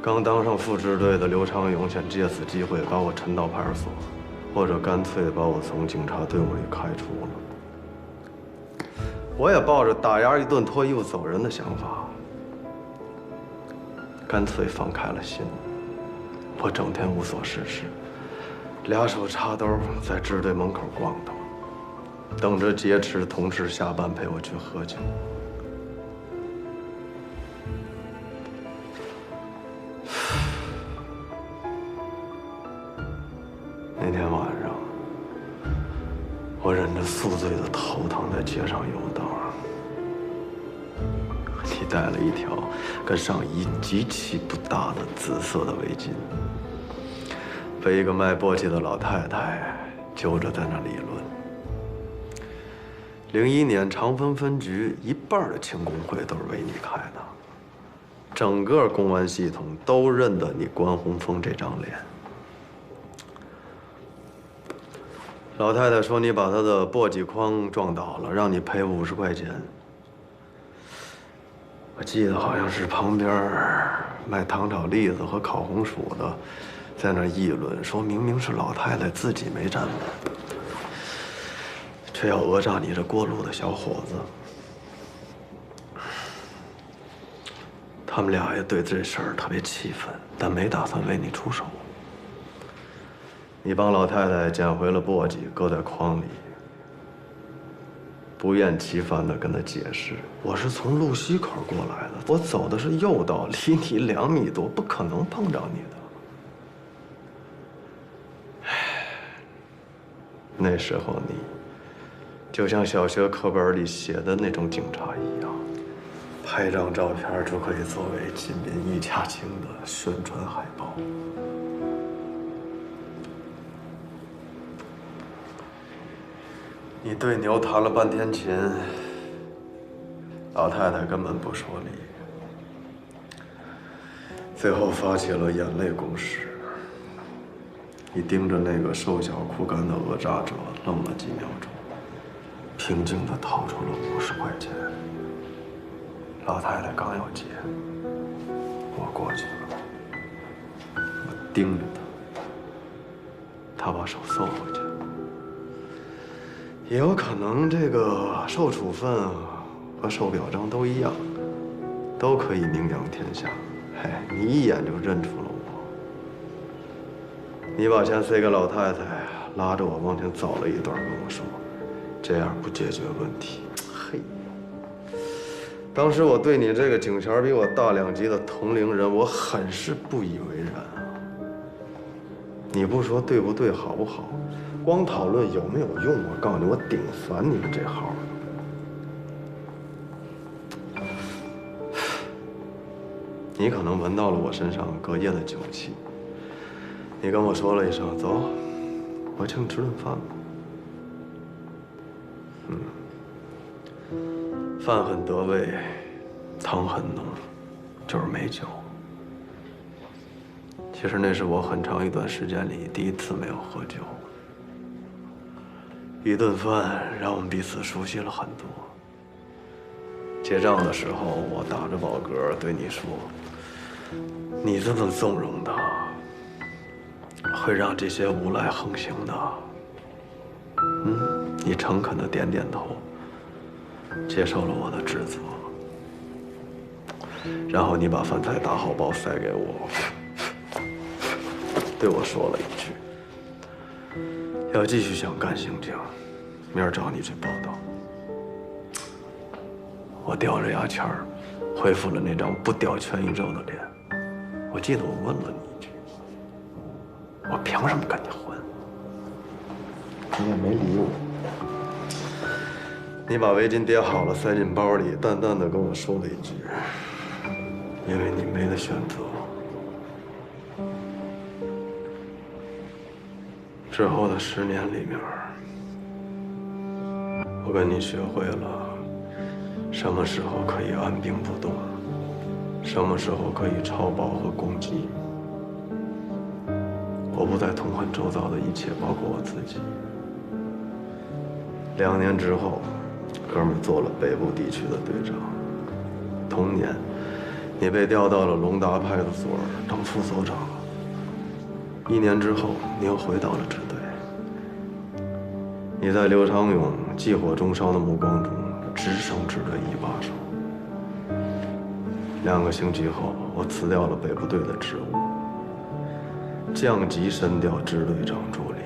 刚当上副支队的刘长勇想借此机会把我抻到派出所，或者干脆把我从警察队伍里开除了。我也抱着打压一顿脱衣服走人的想法，干脆放开了心。我整天无所事事，2手插兜在支队门口逛荡，等着劫持同事下班陪我去喝酒。那天晚上，我忍着宿醉的头疼在街上游荡。你戴了一条跟上衣极其不搭的紫色的围巾，被一个卖簸箕的老太太揪着在那理论。01年长丰分局1半的庆功会都是为你开的，整个公安系统都认得你关宏峰这张脸。老太太说你把她的簸箕筐撞倒了，让你赔50块钱。我记得好像是旁边卖糖炒栗子和烤红薯的，在那议论，说明明是老太太自己没站稳，却要讹诈你这过路的小伙子。他们俩也对这事儿特别气愤，但没打算为你出手。你帮老太太捡回了簸箕，搁在筐里，不厌其烦地跟他解释，我是从路西口过来的，我走的是右道，离你2米多，不可能碰着你的。那时候你，就像小学课本里写的那种警察一样，拍张照片就可以作为亲民一家亲的宣传海报。你对牛弹了半天琴，老太太根本不说理，最后发起了眼泪攻势。你盯着那个瘦小枯干的讹诈者愣了几秒钟，平静地掏出了50块钱。老太太刚要接，我过去了，我盯着她，她把手收回去了。也有可能这个受处分和受表彰都一样，都可以名扬天下。嘿，你一眼就认出了我。你把钱塞给老太太，拉着我往前走了一段，跟我说：“这样不解决问题。”嘿，当时我对你这个警衔比我大2级的同龄人，我很是不以为然啊。你不说对不对，好不好？光讨论有没有用，我告诉你，我顶烦你们这号。你可能闻到了我身上隔夜的酒气。你跟我说了一声：“走，我请你吃顿饭吧。”饭很得味，汤很浓，就是没酒。其实那是我很长一段时间里第一次没有喝酒。一顿饭让我们彼此熟悉了很多。结账的时候，我打着饱嗝对你说：“你这么纵容他，会让这些无赖横行的。”你诚恳地点点头，接受了我的指责。然后你把饭菜打好包塞给我，对我说了一句：“要继续想干刑警，明儿找你去报道。”我叼着牙签儿，恢复了那张不掉全宇宙的脸。我记得我问了你一句：“我凭什么跟你混？”你也没理我。你把围巾叠好了，塞进包里，淡淡的跟我说了一句：“因为你没得选择。”之后的10年里面，我跟你学会了什么时候可以按兵不动，什么时候可以超保和攻击。我不再痛恨周遭的一切，包括我自己。2年之后，哥们做了北部地区的队长。同年，你被调到了龙达派出所当副所长。1年之后，你又回到了支队。你在刘长勇祭火中烧的目光中，直升支队一把手。2个星期后，我辞掉了北部队的职务，降级升调支队长助理。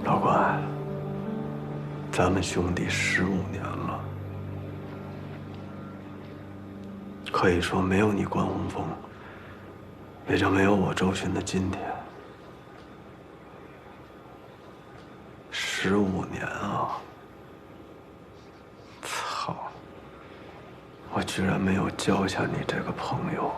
老关，咱们兄弟15年了，可以说没有你关洪峰，也就没有我周巡的今天。15年啊！操！我居然没有交下你这个朋友。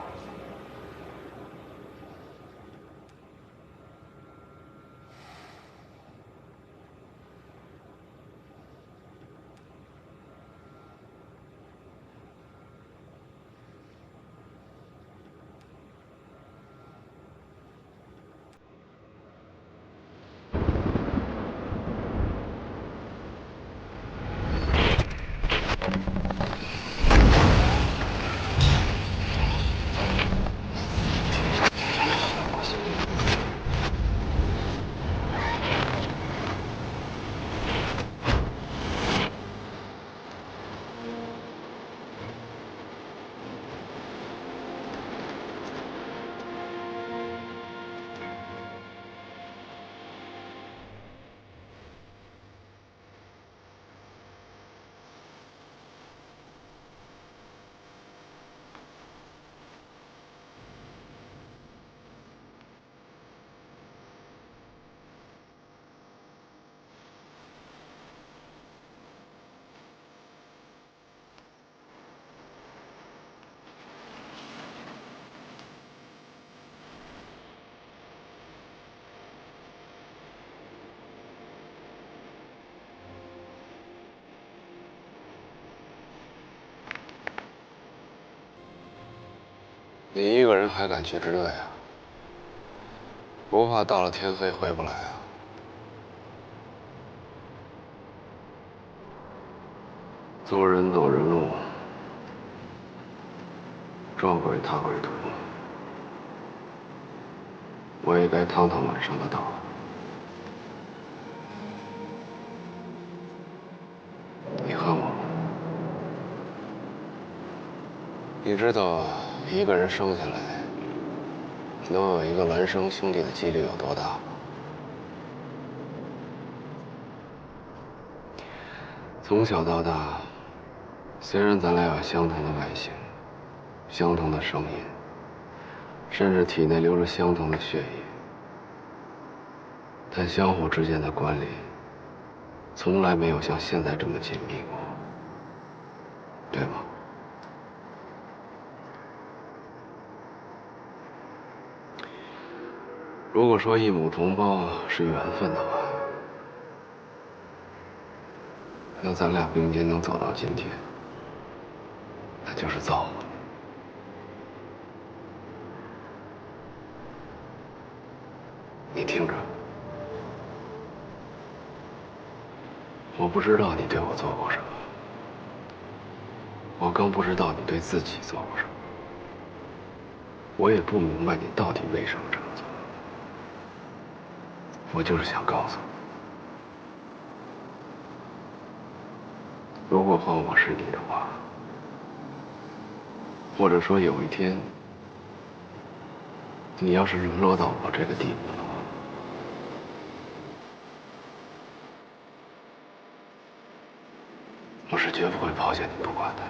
你一个人还敢去支队啊？不怕到了天黑回不来啊？做人走人路，撞鬼踏鬼途，我也该趟趟晚上的道。你恨我吗？你知道一个人生下来能有一个孪生兄弟的几率有多大吗？从小到大，虽然咱俩有相同的外形、相同的声音，甚至体内流着相同的血液，但相互之间的关联从来没有像现在这么紧密过，对吗？如果说一母同胞是缘分的话，那咱俩并肩能走到今天，那就是造化。你听着，我不知道你对我做过什么，我更不知道你对自己做过什么，我也不明白你到底为什么这么做。我就是想告诉你，如果换我是你的话，或者说有一天你要是沦落到我这个地步的话，我是绝不会抛下你不管的。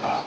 啊。